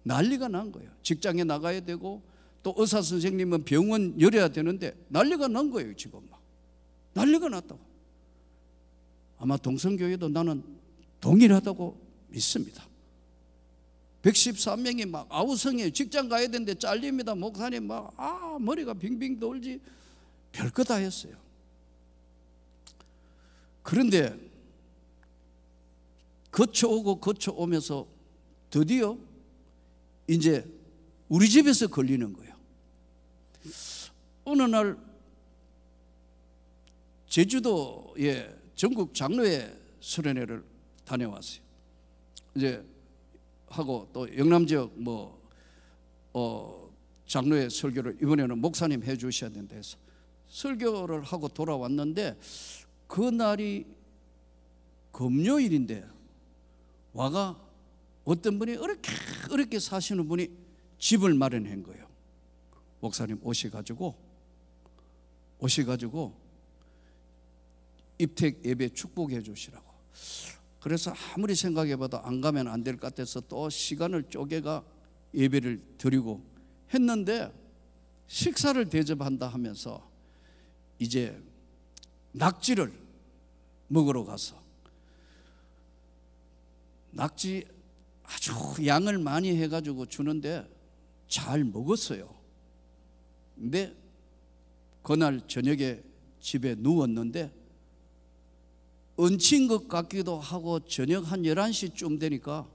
난리가 난 거예요. 직장에 나가야 되고 또 의사 선생님은 병원 열어야 되는데 난리가 난 거예요. 지금 막 난리가 났다고. 아마 동성교회도 나는 동일하다고 믿습니다. 113명이 막 아우성이에요. 직장 가야 되는데 잘립니다. 목사님 막 머리가 빙빙 돌지 별거 다 했어요. 그런데 거쳐오면서 드디어 이제 우리 집에서 걸리는 거예요. 어느 날 제주도에 전국 장로회 수련회를 다녀왔어요. 이제 하고 또 영남 지역 장로회 설교를 이번에는 목사님 해 주셔야 된다 해서 설교를 하고 돌아왔는데 그날이 금요일인데 와가 어떤 분이 어렵게 사시는 분이 집을 마련한 거예요. 목사님 오셔가지고 입택 예배 축복해 주시라고. 그래서 아무리 생각해봐도 안 가면 안 될 것 같아서 또 시간을 쪼개가 예배를 드리고 했는데 식사를 대접한다 하면서 이제 낙지를 먹으러 가서 낙지 아주 양을 많이 해가지고 주는데 잘 먹었어요. 근데 그날 저녁에 집에 누웠는데 얹힌 것 같기도 하고 저녁 한 11시쯤 되니까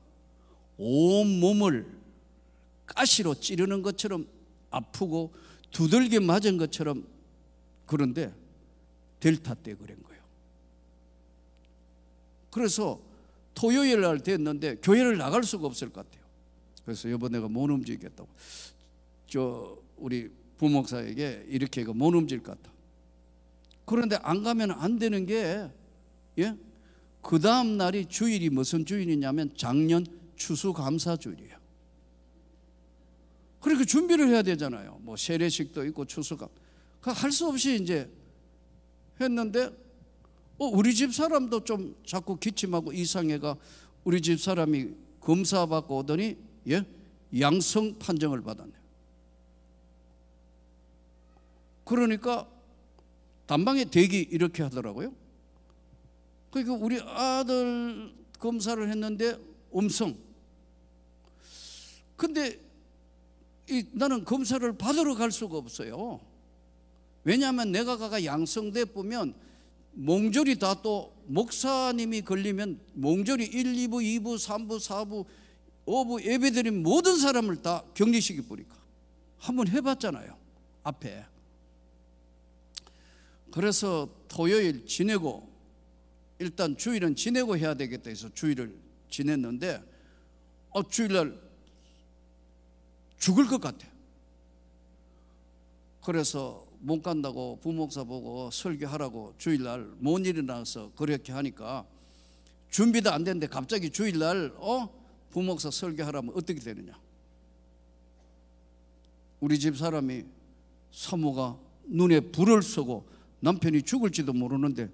온몸을 가시로 찌르는 것처럼 아프고 두들겨 맞은 것처럼. 그런데 델타 때 그런 거예요. 그래서 토요일 날 됐는데 교회를 나갈 수가 없을 것 같아요. 그래서 여보 내가 못 움직이겠다고 우리 부목사에게 이렇게 못 움직일 것 같다. 그런데 안 가면 안 되는 게 그 다음 날이 주일이 무슨 주일이냐면 작년 추수감사주일이에요. 그러니까 준비를 해야 되잖아요. 뭐 세례식도 있고 추수감. 할 수 없이 이제 했는데 우리 집 사람도 좀 자꾸 기침하고 이상해가 우리 집 사람이 검사 받고 오더니 양성 판정을 받았네요. 그러니까 단방에 대기 이렇게 하더라고요. 그러니까 우리 아들 검사를 했는데 음성. 근데 나는 검사를 받으러 갈 수가 없어요. 왜냐하면 내가 가가 양성돼 보면 몽졸이 다 또 목사님이 걸리면 몽졸이 1, 2부, 2부, 3부, 4부, 5부 예배드린 모든 사람을 다 격리시켜 버리니까. 한번 해봤잖아요 앞에. 그래서 토요일 지내고 일단 주일은 지내고 해야 되겠다 해서 주일을 지냈는데 주일날 죽을 것 같아요. 그래서 못 간다고 부목사 보고 설교하라고 주일날 못 일어나서 그렇게 하니까 준비도 안 됐는데 갑자기 주일날 부목사 설교하라면 어떻게 되느냐. 우리 집 사람이 사모가 눈에 불을 쏘고 남편이 죽을지도 모르는데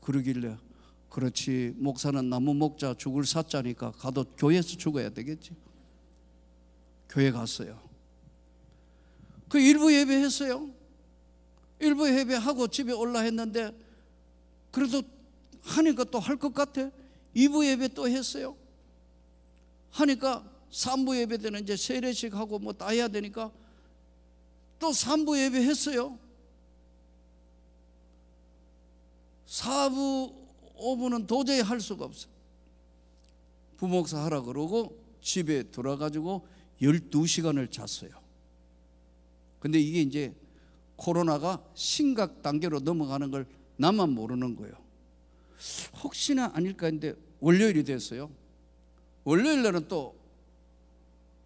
그러길래 그렇지 목사는 나무 먹자 죽을 사자니까 가도 교회에서 죽어야 되겠지. 교회 갔어요. 그 일부 예배 했어요. 일부 예배하고 집에 올라 했는데 그래도 하니까 또 할 것 같아. 2부 예배 또 했어요. 하니까 3부 예배 때는 이제 세례식 하고 뭐 다 해야 되니까 또 3부 예배 했어요. 4부 5부는 도저히 할 수가 없어. 부목사 하라 그러고 집에 들어가지고 12시간을 잤어요. 근데 이게 이제 코로나가 심각 단계로 넘어가는 걸 나만 모르는 거예요. 혹시나 아닐까 했는데 월요일이 됐어요. 월요일 날은 또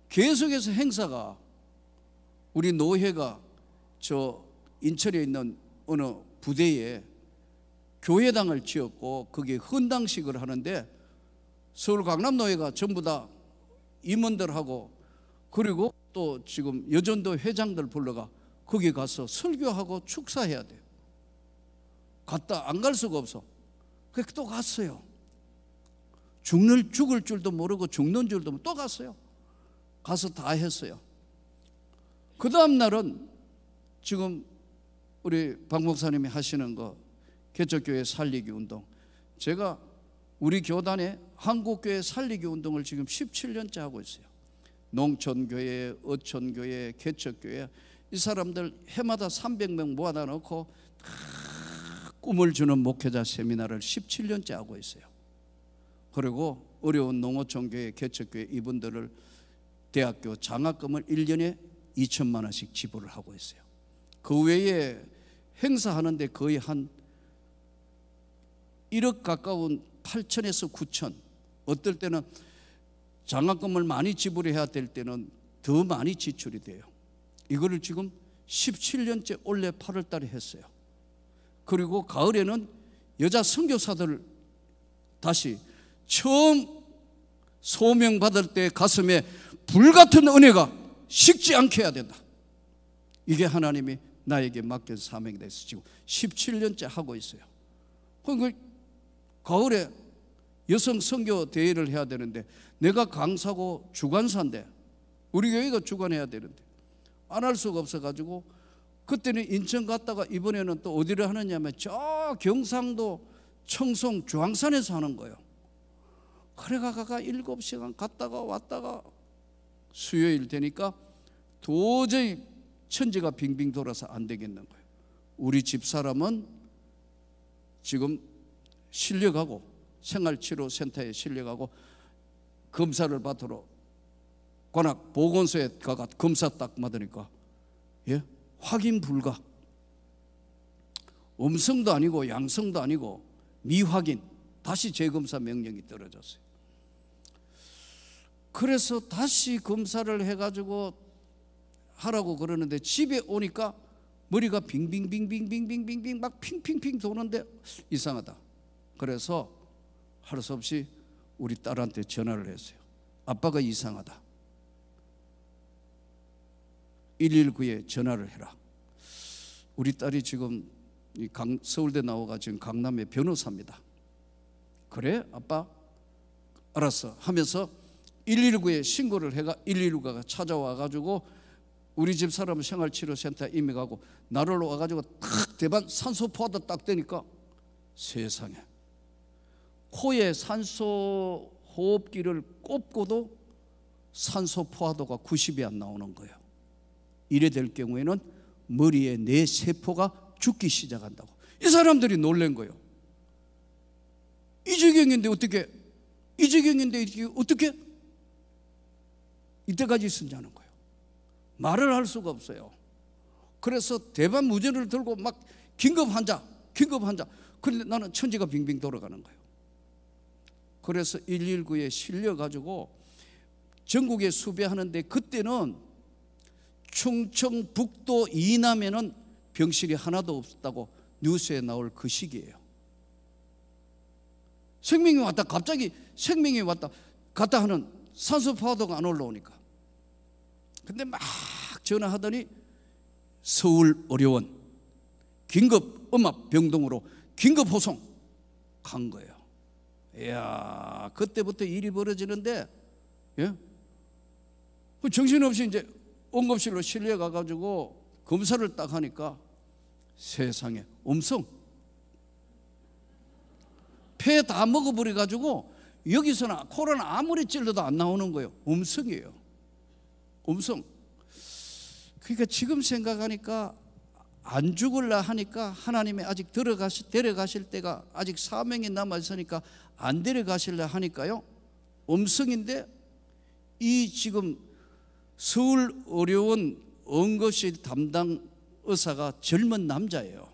계속해서 행사가, 우리 노회가 저 인천에 있는 어느 부대에 교회당을 지었고 거기에 헌당식을 하는데 서울 강남노회가 전부 다 임원들하고 그리고 또 지금 여전도 회장들 불러가 거기 가서 설교하고 축사해야 돼요. 갔다 안 갈 수가 없어. 그래서 또 갔어요. 죽을 줄도 모르고 죽는 줄도 모르고 또 갔어요. 가서 다 했어요. 그 다음 날은 지금 우리 박 목사님이 하시는 거 개척교회 살리기 운동, 제가 우리 교단에 한국교회 살리기 운동을 지금 17년째 하고 있어요. 농촌교회, 어촌교회, 개척교회, 이 사람들 해마다 300명 모아다 놓고 꿈을 주는 목회자 세미나를 17년째 하고 있어요. 그리고 어려운 농어촌교회, 개척교회 이분들을 대학교 장학금을 1년에 2천만 원씩 지불을 하고 있어요. 그 외에 행사하는데 거의 한 1억 가까운 8천에서 9천, 어떨 때는 장학금을 많이 지불해야 될 때는 더 많이 지출이 돼요. 이거를 지금 17년째 올해 8월 달에 했어요. 그리고 가을에는 여자 선교사들 다시 처음 소명받을 때 가슴에 불같은 은혜가 식지 않게 해야 된다. 이게 하나님이 나에게 맡긴 사명이 돼서 지금 17년째 하고 있어요. 그 가을에 여성 선교 대회를 해야 되는데 내가 강사고 주관사인데 우리 교회가 주관해야 되는데 안 할 수가 없어가지고 그때는 인천 갔다가 이번에는 또 어디를 하느냐면 저 경상도 청송 주황산에서 하는 거예요. 그래가가 7시간 갔다가 왔다가 수요일 되니까 도저히 천지가 빙빙 돌아서 안 되겠는 거예요. 우리 집사람은 지금 실려가고 생활치료센터에 실려가고 검사를 받으러 관악 보건소에 가가 검사 딱 받으니까 확인 불가, 음성도 아니고 양성도 아니고 미확인, 다시 재검사 명령이 떨어졌어요. 그래서 다시 검사를 해가지고 하라고 그러는데 집에 오니까 머리가 빙빙빙빙빙빙빙빙 막 핑핑핑 도는데 이상하다. 그래서 할 수 없이 우리 딸한테 전화를 했어요. 아빠가 이상하다. 119에 전화를 해라. 우리 딸이 지금 서울대 나와가 지금 강남의 변호사입니다. 그래 아빠? 알았어 하면서 119에 신고를 해가 119가 찾아와가지고 우리 집 사람은 생활치료센터에 이미 가고 나를 와가지고 탁 대반 산소 포화도 딱 되니까 세상에 코에 산소 호흡기를 꼽고도 산소 포화도가 90이 안 나오는 거예요. 이래 될 경우에는 머리에 뇌 세포가 죽기 시작한다고. 이 사람들이 놀란 거예요. 이 지경인데 어떻게 이때까지 있었냐는 거예요. 말을 할 수가 없어요. 그래서 대반무전을 들고 막 긴급 환자. 그런데 나는 천지가 빙빙 돌아가는 거예요. 그래서 119에 실려가지고 전국에 수배하는데 그때는 충청북도 이남에는 병실이 하나도 없었다고 뉴스에 나올 그 시기예요. 생명이 왔다 갑자기 생명이 왔다 갔다 하는 산소 포화도가 안 올라오니까. 근데 막 전화하더니 서울 의료원 긴급 음압병동으로 긴급 호송 간 거예요. 이야, 그때부터 일이 벌어지는데 정신없이 이제 응급실로 실려가가지고 검사를 딱 하니까 세상에 음성, 폐 다 먹어버려가지고 여기서는 코로나 아무리 찔러도 안 나오는 거예요. 음성이에요. 음성. 그러니까 지금 생각하니까 안 죽을라 하니까 하나님이 아직 데려가실 때가 아직 사명이 남아있으니까 안 데려가실라 하니까요. 음성인데 이 지금 서울 의료원 응급실 담당 의사가 젊은 남자예요.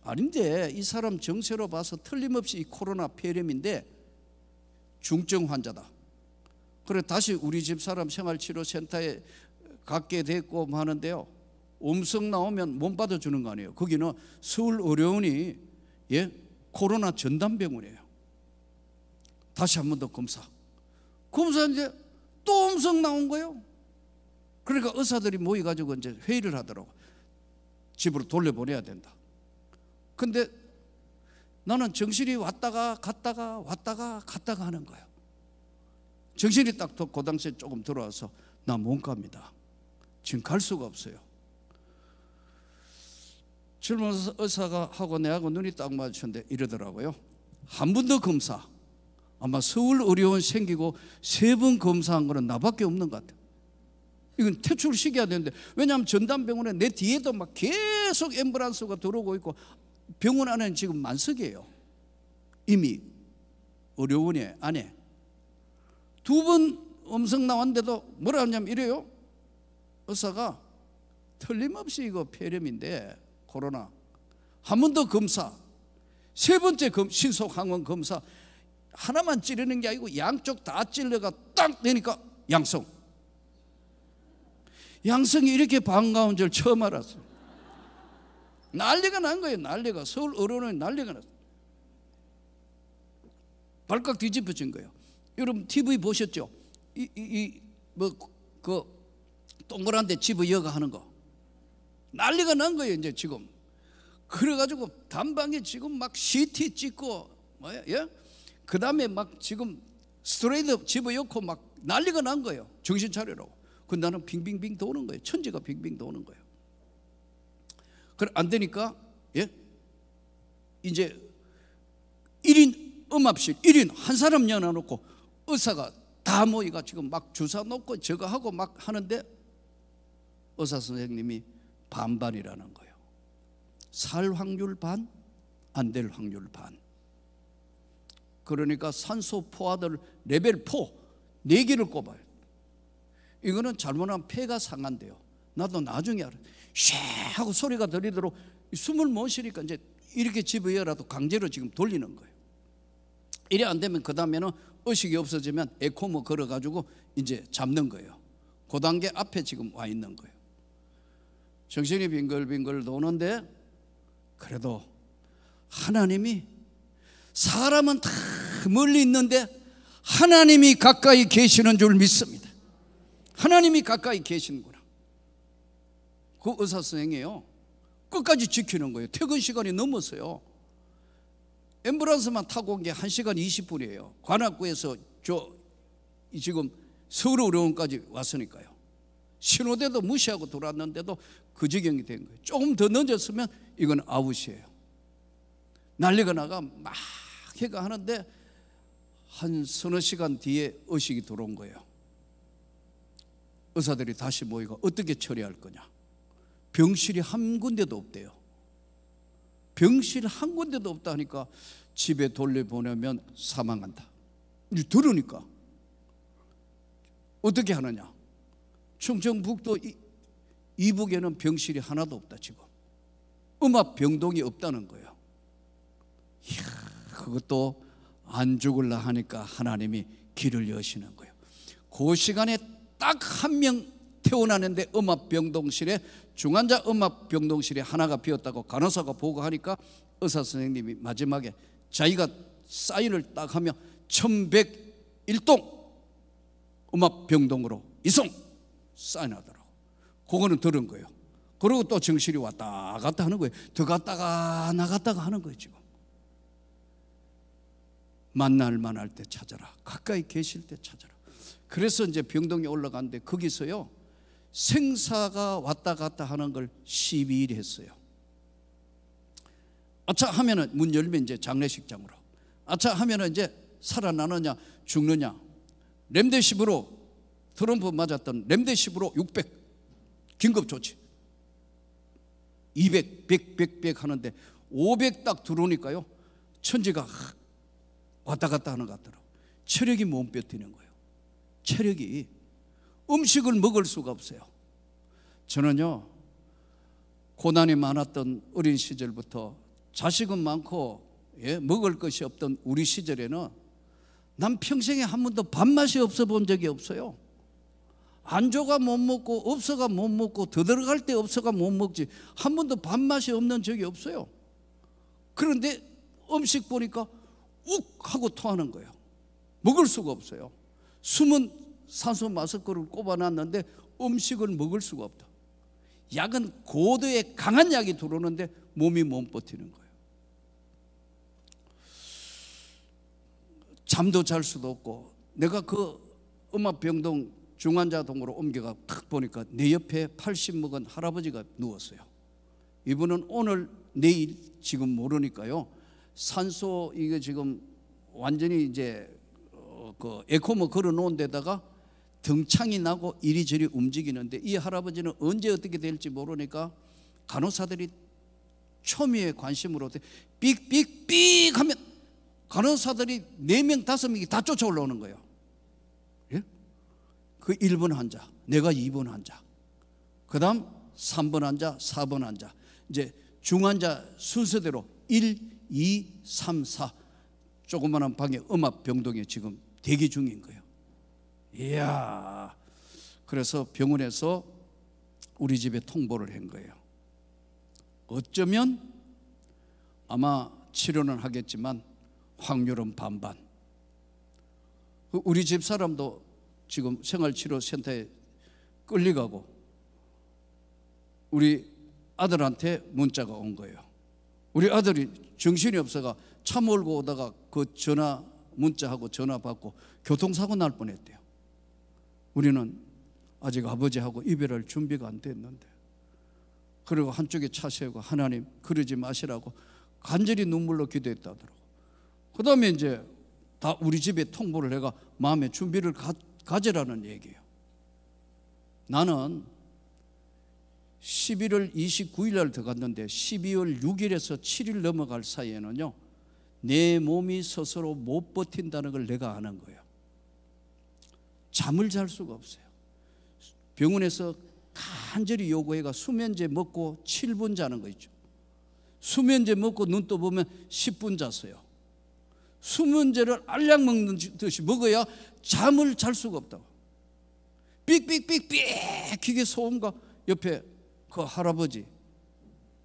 아닌데 이 사람 정세로 봐서 틀림없이 이 코로나 폐렴인데 중증 환자다. 그래 다시 우리 집 사람 생활치료센터에 갖게 됐고 하는데요, 음성 나오면 못 받아주는 거 아니에요. 거기는 서울의료원이 코로나 전담병원이에요. 다시 한 번 더 검사인데 또 음성 나온 거예요. 그러니까 의사들이 모여가지고 이제 회의를 하더라고. 집으로 돌려보내야 된다. 근데 나는 정신이 왔다가 갔다가 하는 거예요. 정신이 딱 그 당시에 조금 들어와서 나 못 갑니다. 지금 갈 수가 없어요. 젊은 의사가 하고 내하고 눈이 딱 마주쳤는데 이러더라고요. 한 번 더 검사. 아마 서울의료원 생기고 3번 검사한 거는 나밖에 없는 것 같아요. 이건 퇴출시켜야 되는데, 왜냐하면 전담병원에 내 뒤에도 막 계속 앰뷸런스가 들어오고 있고 병원 안에는 지금 만석이에요. 이미 의료원이 안에 2번 음성 나왔는데도 뭐라 하냐면 이래요. 의사가 틀림없이 이거 폐렴인데 코로나 한 번 더 검사, 3번째 신속항원 검사 하나만 찌르는 게 아니고 양쪽 다 찔러가 딱 되니까 양성이 이렇게 반가운 줄 처음 알았어요. 난리가 난 거예요. 난리가. 서울 의료원에 난리가 났어요. 발칵 뒤집어진 거예요. 여러분 TV 보셨죠? 그 동그란 데 집어여가 하는 거 난리가 난 거예요. 이제 지금 그래가지고 단방에 지금 막 CT 찍고 그 다음에 막 지금 스트레이트 집어넣고 막 난리가 난 거예요. 정신 차리라고. 그 나는 빙빙빙 도는 거예요. 천지가 빙빙 도는 거예요. 그래 안 되니까 이제 1인 음압실 1인 한 사람 열어놓고 의사가 다 모이가 지금 막 주사 놓고 저거 하고 막 하는데 의사 선생님이 반반이라는 거예요. 살 확률 반, 안 될 확률 반. 그러니까 산소 포화들 레벨 4 4개를 꼽아요. 이거는 잘못하면 폐가 상한대요. 나도 나중에 알아. 쉐 하고 소리가 들리도록 숨을 못 쉬니까 이제 이렇게 집어여라도 강제로 지금 돌리는 거예요. 이래 안 되면 그 다음에는 의식이 없어지면 에코모 걸어가지고 이제 잡는 거예요. 그 단계 앞에 지금 와 있는 거예요. 정신이 빙글빙글 도는데 그래도 하나님이 사람은 다 멀리 있는데 하나님이 가까이 계시는 줄 믿습니다. 하나님이 가까이 계시는구나. 그 의사 선생이에요. 끝까지 지키는 거예요. 퇴근 시간이 넘었어요. 앰뷸런스만 타고 온 게 1시간 20분이에요. 관악구에서 지금 서울의료원까지 왔으니까요. 신호대도 무시하고 돌아왔는데도 그 지경이 된 거예요. 조금 더 늦었으면 이건 아웃이에요. 난리가 나가 막 해가 하는데 한 서너 시간 뒤에 의식이 들어온 거예요. 의사들이 다시 모이고 어떻게 처리할 거냐. 병실이 한 군데도 없대요. 병실 한 군데도 없다니까 집에 돌려보내면 사망한다. 들으니까 어떻게 하느냐. 충청북도 이북에는 병실이 하나도 없다. 지금 음압병동이 없다는 거예요. 이야, 그것도 안 죽을라 하니까 하나님이 길을 여시는 거예요. 그 시간에 딱 한 명 태어나는데 음압병동실에 중환자 음압병동실에 하나가 비었다고 간호사가 보고하니까 의사 선생님이 마지막에 자기가 사인을 딱 하면 1101동 음압병동으로 이송 사인하더라고. 그거는 들은 거예요. 그리고 또 정신이 왔다 갔다 하는 거예요. 들어갔다가 나갔다가 하는 거예요. 지금 만날 만할 때 찾아라. 가까이 계실 때 찾아라. 그래서 이제 병동에 올라갔는데 거기서요 생사가 왔다 갔다 하는 걸 12일 했어요. 아차 하면은 문 열면 이제 장례식장으로, 아차 하면은 이제 살아나느냐 죽느냐. 렘데시브로 트럼프 맞았던 렘데시브로 600 긴급조치 200, 100 하는데 500 딱 들어오니까요 천지가 왔다 갔다 하는 것 같더라고요. 체력이 못 버티는 거예요. 체력이. 음식을 먹을 수가 없어요. 저는요 고난이 많았던 어린 시절부터 자식은 많고 먹을 것이 없던 우리 시절에는 난 평생에 한 번도 밥맛이 없어 본 적이 없어요. 안줘가 못 먹고 없어가 못 먹고 더 들어갈 때 없어가 못 먹지 한 번도 밥맛이 없는 적이 없어요. 그런데 음식 보니까 욱 하고 토하는 거예요. 먹을 수가 없어요. 숨은 산소 마스크를 꼽아놨는데 음식을 먹을 수가 없다. 약은 고도의 강한 약이 들어오는데 몸이 못 버티는 거예요. 잠도 잘 수도 없고 내가 그 음압병동 중환자동으로 옮겨가 탁 보니까 내 옆에 80 먹은 할아버지가 누웠어요. 이분은 오늘 내일 지금 모르니까요. 산소 이게 지금 완전히 이제 그 에코모 걸어 놓은 데다가 등창이 나고 이리저리 움직이는데 이 할아버지는 언제 어떻게 될지 모르니까 간호사들이 초미의 관심으로 삑삑삑 하면 간호사들이 4명 5명이 다 쫓아 올라오는 거예요. 예? 그 1번 환자, 내가 2번 환자, 그 다음 3번 환자, 4번 환자, 이제 중환자 순서대로 1, 2, 3, 4 조그마한 방에 음압병동에 지금 대기 중인 거예요. 이야, 그래서 병원에서 우리 집에 통보를 한 거예요. 어쩌면 아마 치료는 하겠지만 확률은 반반. 우리 집 사람도 지금 생활치료센터에 끌려가고 우리 아들한테 문자가 온 거예요. 우리 아들이 정신이 없어가 차 몰고 오다가 그 전화 문자하고 전화 받고 교통사고 날 뻔했대요. 우리는 아직 아버지하고 이별할 준비가 안 됐는데, 그리고 한쪽에 차 세우고 하나님 그러지 마시라고 간절히 눈물로 기도했다더라고. 그 다음에 이제 다 우리 집에 통보를 해가 마음의 준비를 가지라는 얘기예요. 나는 11월 29일 날 들어갔는데 12월 6일에서 7일 넘어갈 사이에는요, 내 몸이 스스로 못 버틴다는 걸 내가 아는 거예요. 잠을 잘 수가 없어요. 병원에서 간절히 요구해가 수면제 먹고 7분 자는 거 있죠. 수면제 먹고 눈 떠보면 10분 잤어요. 수면제를 알약 먹는 듯이 먹어야 잠을 잘 수가 없다고. 삑삑삑삑 기계 소음과 옆에 그 할아버지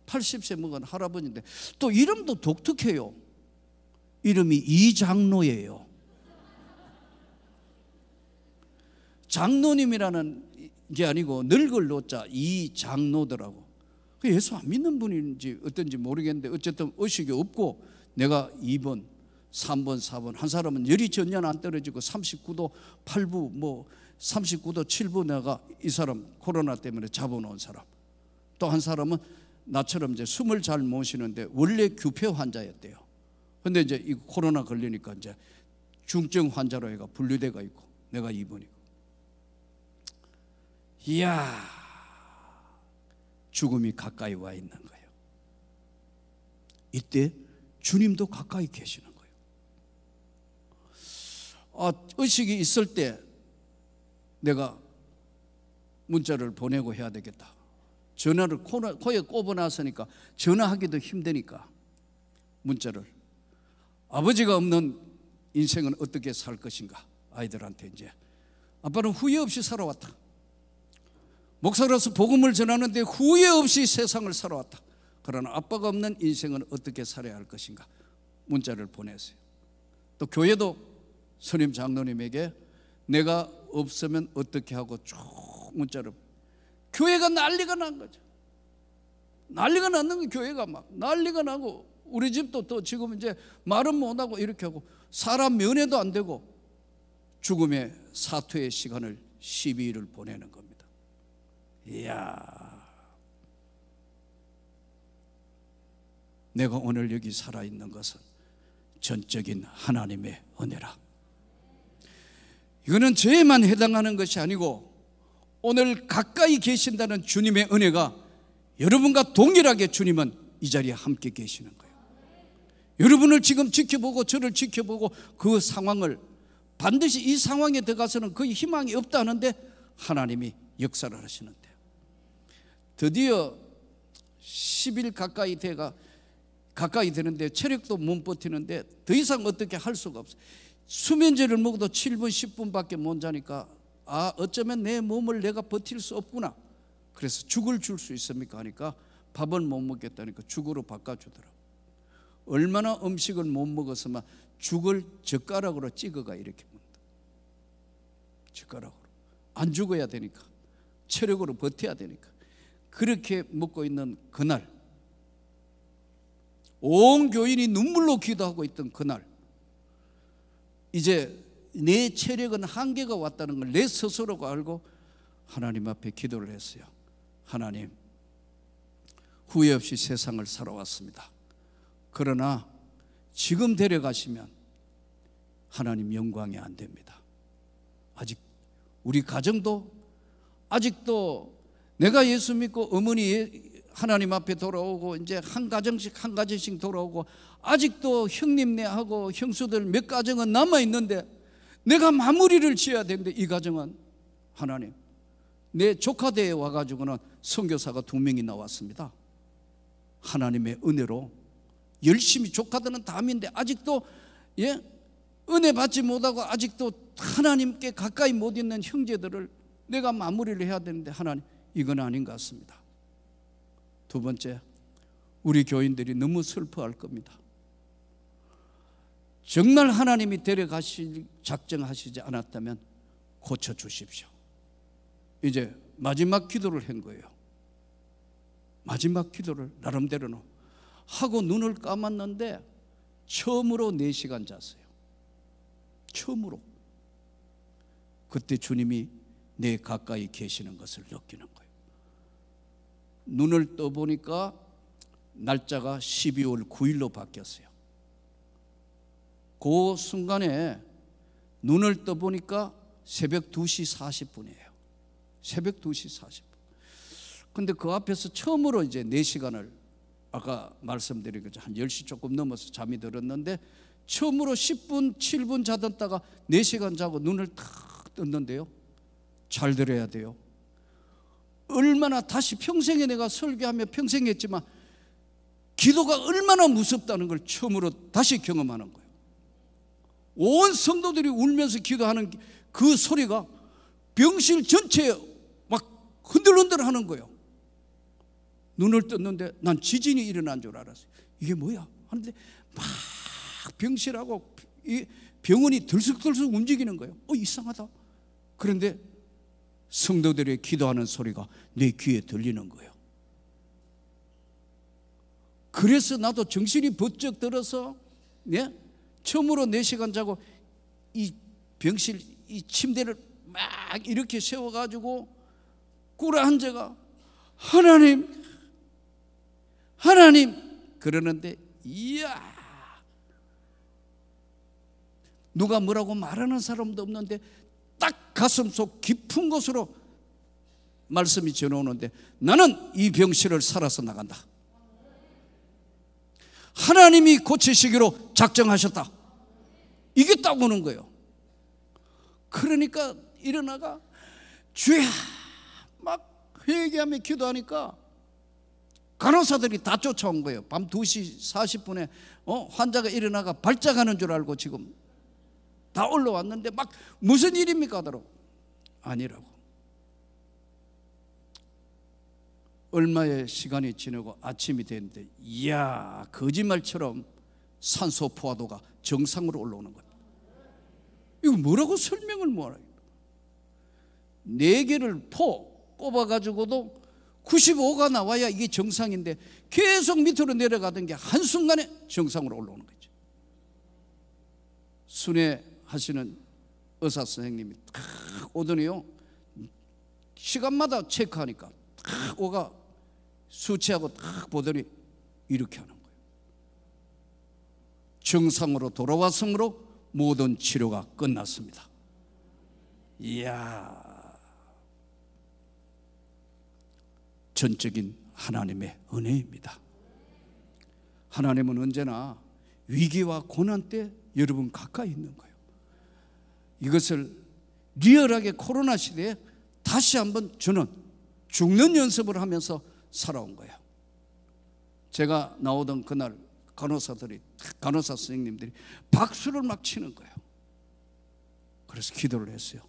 80세 먹은 할아버지인데 또 이름도 독특해요. 이름이 이장로예요. 장로님이라는 게 아니고 늙을 노자 이장로더라고. 예수 안 믿는 분인지 어떤지 모르겠는데 어쨌든 의식이 없고 내가 2번 3번 4번 한 사람은 열이 전혀 안 떨어지고 39도 8부 뭐 39도 7부 내가 이 사람 코로나 때문에 잡아놓은 사람, 또 한 사람은 나처럼 이제 숨을 잘 못 쉬는데 원래 규폐 환자였대요. 근데 이제 이 코로나 걸리니까 이제 중증 환자로 해가 분류돼가 있고 내가 2번이고. 이야, 죽음이 가까이 와 있는 거예요. 이때 주님도 가까이 계시는 거예요. 의식이 있을 때 내가 문자를 보내고 해야 되겠다. 전화를 코에 꼽아놨으니까 전화하기도 힘드니까 문자를, 아버지가 없는 인생은 어떻게 살 것인가. 아이들한테 이제 아빠는 후회 없이 살아왔다. 목사로서 복음을 전하는데 후회 없이 세상을 살아왔다. 그러나 아빠가 없는 인생은 어떻게 살아야 할 것인가 문자를 보냈어요. 또 교회도 선임 장로님에게 내가 없으면 어떻게 하고 쭉 문자를, 교회가 난리가 난 거죠. 난리가 났는 거, 교회가 막 난리가 나고 우리 집도 또 지금 이제 말은 못하고 이렇게 하고 사람 면회도 안 되고 죽음의 사퇴의 시간을 12일을 보내는 겁니다. 이야, 내가 오늘 여기 살아있는 것은 전적인 하나님의 은혜라. 이거는 저에만 해당하는 것이 아니고 오늘 가까이 계신다는 주님의 은혜가 여러분과 동일하게 주님은 이 자리에 함께 계시는 거예요. 여러분을 지금 지켜보고 저를 지켜보고 그 상황을 반드시 이 상황에 들어가서는 거의 희망이 없다는데 하나님이 역사를 하시는데, 드디어 10일 가까이 되는데 체력도 못 버티는데 더 이상 어떻게 할 수가 없어요. 수면제를 먹어도 7분 10분밖에 못 자니까 어쩌면 내 몸을 내가 버틸 수 없구나. 그래서 죽을 줄 수 있습니까 하니까 밥은 못 먹겠다니까 죽으로 바꿔주더라고. 얼마나 음식을 못 먹었으면 죽을 젓가락으로 찍어가 이렇게 먹는다. 젓가락으로. 안 죽어야 되니까, 체력으로 버텨야 되니까. 그렇게 먹고 있는 그날, 온 교인이 눈물로 기도하고 있던 그날, 이제 내 체력은 한계가 왔다는 걸 내 스스로가 알고 하나님 앞에 기도를 했어요. 하나님, 후회 없이 세상을 살아왔습니다. 그러나 지금 데려가시면 하나님 영광이 안 됩니다. 아직 우리 가정도 아직도 내가 예수 믿고 어머니 하나님 앞에 돌아오고 이제 한 가정씩 돌아오고 아직도 형님네하고 형수들 몇 가정은 남아있는데 내가 마무리를 지어야 되는데 이 가정은 하나님, 내 조카대에 와가지고는 선교사가 2명이 나왔습니다. 하나님의 은혜로 열심히 조카들은 다 믿는데 아직도 은혜 받지 못하고 아직도 하나님께 가까이 못 있는 형제들을 내가 마무리를 해야 되는데 하나님, 이건 아닌 것 같습니다. 두 번째, 우리 교인들이 너무 슬퍼할 겁니다. 정말 하나님이 데려가실 작정하시지 않았다면 고쳐주십시오. 이제 마지막 기도를 한 거예요. 마지막 기도를 나름대로는 하고 눈을 감았는데 처음으로 4시간 잤어요. 처음으로. 그때 주님이 내 가까이 계시는 것을 느끼는 거예요. 눈을 떠보니까 날짜가 12월 9일로 바뀌었어요. 그 순간에 눈을 떠보니까 새벽 2시 40분이에요. 새벽 2시 40분. 근데 그 앞에서 처음으로 이제 4시간을 아까 말씀드린 거죠. 한 10시 조금 넘어서 잠이 들었는데 처음으로 10분, 7분 자던 4시간 자고 눈을 탁 떴는데요. 잘 들어야 돼요. 얼마나 다시 평생에 내가 설교하며 평생 했지만 기도가 얼마나 무섭다는 걸 처음으로 다시 경험하는 거예요. 온 성도들이 울면서 기도하는 그 소리가 병실 전체에 막 흔들흔들 하는 거예요. 눈을 떴는데 난 지진이 일어난 줄 알았어요. 이게 뭐야? 하는데 막 병실하고 병원이 들썩들썩 움직이는 거예요. 이상하다. 그런데 성도들의 기도하는 소리가 내 귀에 들리는 거예요. 그래서 나도 정신이 번쩍 들어서 처음으로 4시간 자고 이 병실 이 침대를 막 이렇게 세워가지고 꿇어 앉아가 하나님 그러는데 이야, 누가 뭐라고 말하는 사람도 없는데 딱 가슴속 깊은 곳으로 말씀이 전해오는데 나는 이 병실을 살아서 나간다. 하나님이 고치시기로 작정하셨다. 이게 딱 오는 거예요. 그러니까 일어나가 주야 막 회개하며 기도하니까 간호사들이 다 쫓아온 거예요. 밤 2시 40분에 환자가 일어나가 발작하는 줄 알고 지금 다 올라왔는데 막 무슨 일입니까 하더라고. 아니라고. 얼마의 시간이 지나고 아침이 됐는데 이야, 거짓말처럼 산소 포화도가 정상으로 올라오는 거예요. 이거 뭐라고 설명을 못하겠다. 4개를 꼽아가지고도 95가 나와야 이게 정상인데 계속 밑으로 내려가던 게 한순간에 정상으로 올라오는 거죠. 순회하시는 의사 선생님이 탁 오더니요, 시간마다 체크하니까 탁 오가 수치하고 탁 보더니 이렇게 하는 거예요. 정상으로 돌아왔으므로 모든 치료가 끝났습니다. 이야, 전적인 하나님의 은혜입니다. 하나님은 언제나 위기와 고난 때 여러분 가까이 있는 거예요. 이것을 리얼하게 코로나 시대에 다시 한번 저는 죽는 연습을 하면서 살아온 거예요. 제가 나오던 그날 간호사 선생님들이 박수를 막 치는 거예요. 그래서 기도를 했어요.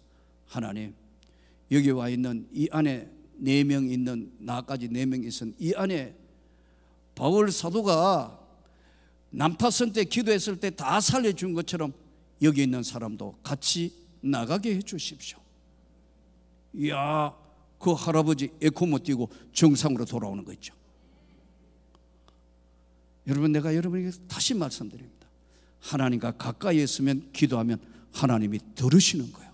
하나님, 여기 와 있는 이 안에 4명 있는, 나까지 4명 있은 이 안에 바울 사도가 난파선 때 기도했을 때 다 살려준 것처럼 여기 있는 사람도 같이 나가게 해 주십시오. 이야, 그 할아버지 에코모 띄고 정상으로 돌아오는 거 있죠. 여러분, 내가 여러분에게 다시 말씀드립니다. 하나님과 가까이 있으면, 기도하면 하나님이 들으시는 거예요.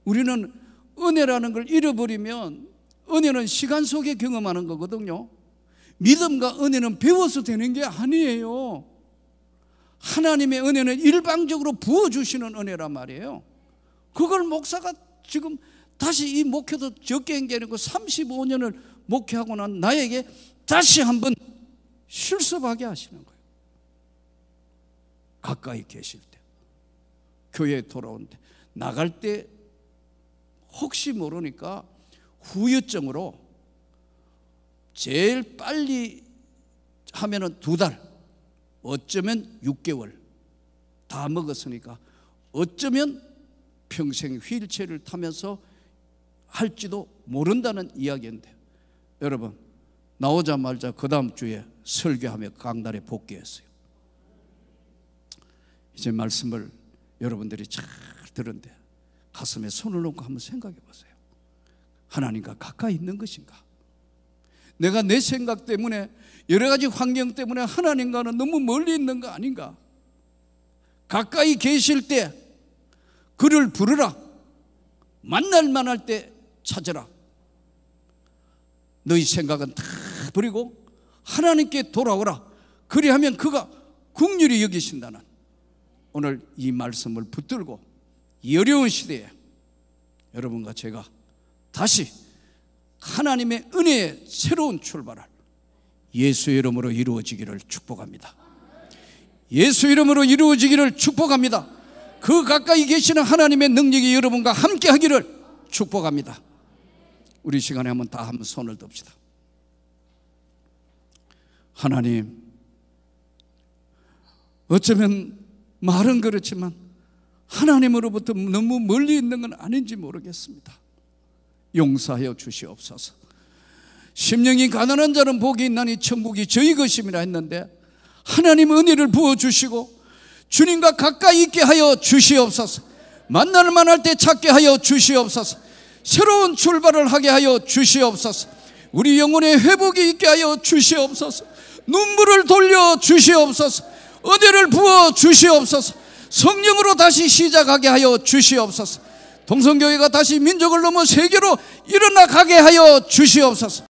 우리는 은혜라는 걸 잃어버리면, 은혜는 시간 속에 경험하는 거거든요. 믿음과 은혜는 배워서 되는 게 아니에요. 하나님의 은혜는 일방적으로 부어주시는 은혜란 말이에요. 그걸 목사가 지금 다시 이 목회도 적게 한 게 아니고 35년을 목회하고 난 나에게 다시 한번 실습하게 하시는 거예요. 가까이 계실 때, 교회에 돌아올 때, 나갈 때 혹시 모르니까 후유증으로 제일 빨리 하면은 2달, 어쩌면 6개월 다 먹었으니까 어쩌면 평생 휠체어를 타면서 할지도 모른다는 이야기인데, 여러분, 나오자마자 그 다음 주에 설교하며 강단에 복귀했어요. 이제 말씀을 여러분들이 잘 들은데 가슴에 손을 놓고 한번 생각해 보세요. 하나님과 가까이 있는 것인가? 내가 내 생각 때문에, 여러 가지 환경 때문에 하나님과는 너무 멀리 있는 거 아닌가? 가까이 계실 때 그를 부르라. 만날 만할 때 찾으라. 너희 생각은 다 버리고 하나님께 돌아오라. 그리하면 그가 긍휼히 여기신다는, 오늘 이 말씀을 붙들고 이 어려운 시대에 여러분과 제가 다시 하나님의 은혜의 새로운 출발을 예수 이름으로 이루어지기를 축복합니다. 예수 이름으로 이루어지기를 축복합니다. 그 가까이 계시는 하나님의 능력이 여러분과 함께 하기를 축복합니다. 우리 시간에 한번 손을 듭시다. 하나님, 어쩌면 말은 그렇지만 하나님으로부터 너무 멀리 있는 건 아닌지 모르겠습니다. 용서하여 주시옵소서. 심령이 가난한 자는 복이 있나니 천국이 저희 것임이라 했는데, 하나님 은혜를 부어주시고 주님과 가까이 있게 하여 주시옵소서. 만날 만할 때 찾게 하여 주시옵소서. 새로운 출발을 하게 하여 주시옵소서. 우리 영혼의 회복이 있게 하여 주시옵소서. 눈물을 돌려 주시옵소서. 은혜를 부어 주시옵소서. 성령으로 다시 시작하게 하여 주시옵소서. 동성교회가 다시 민족을 넘어 세계로 일어나 가게 하여 주시옵소서.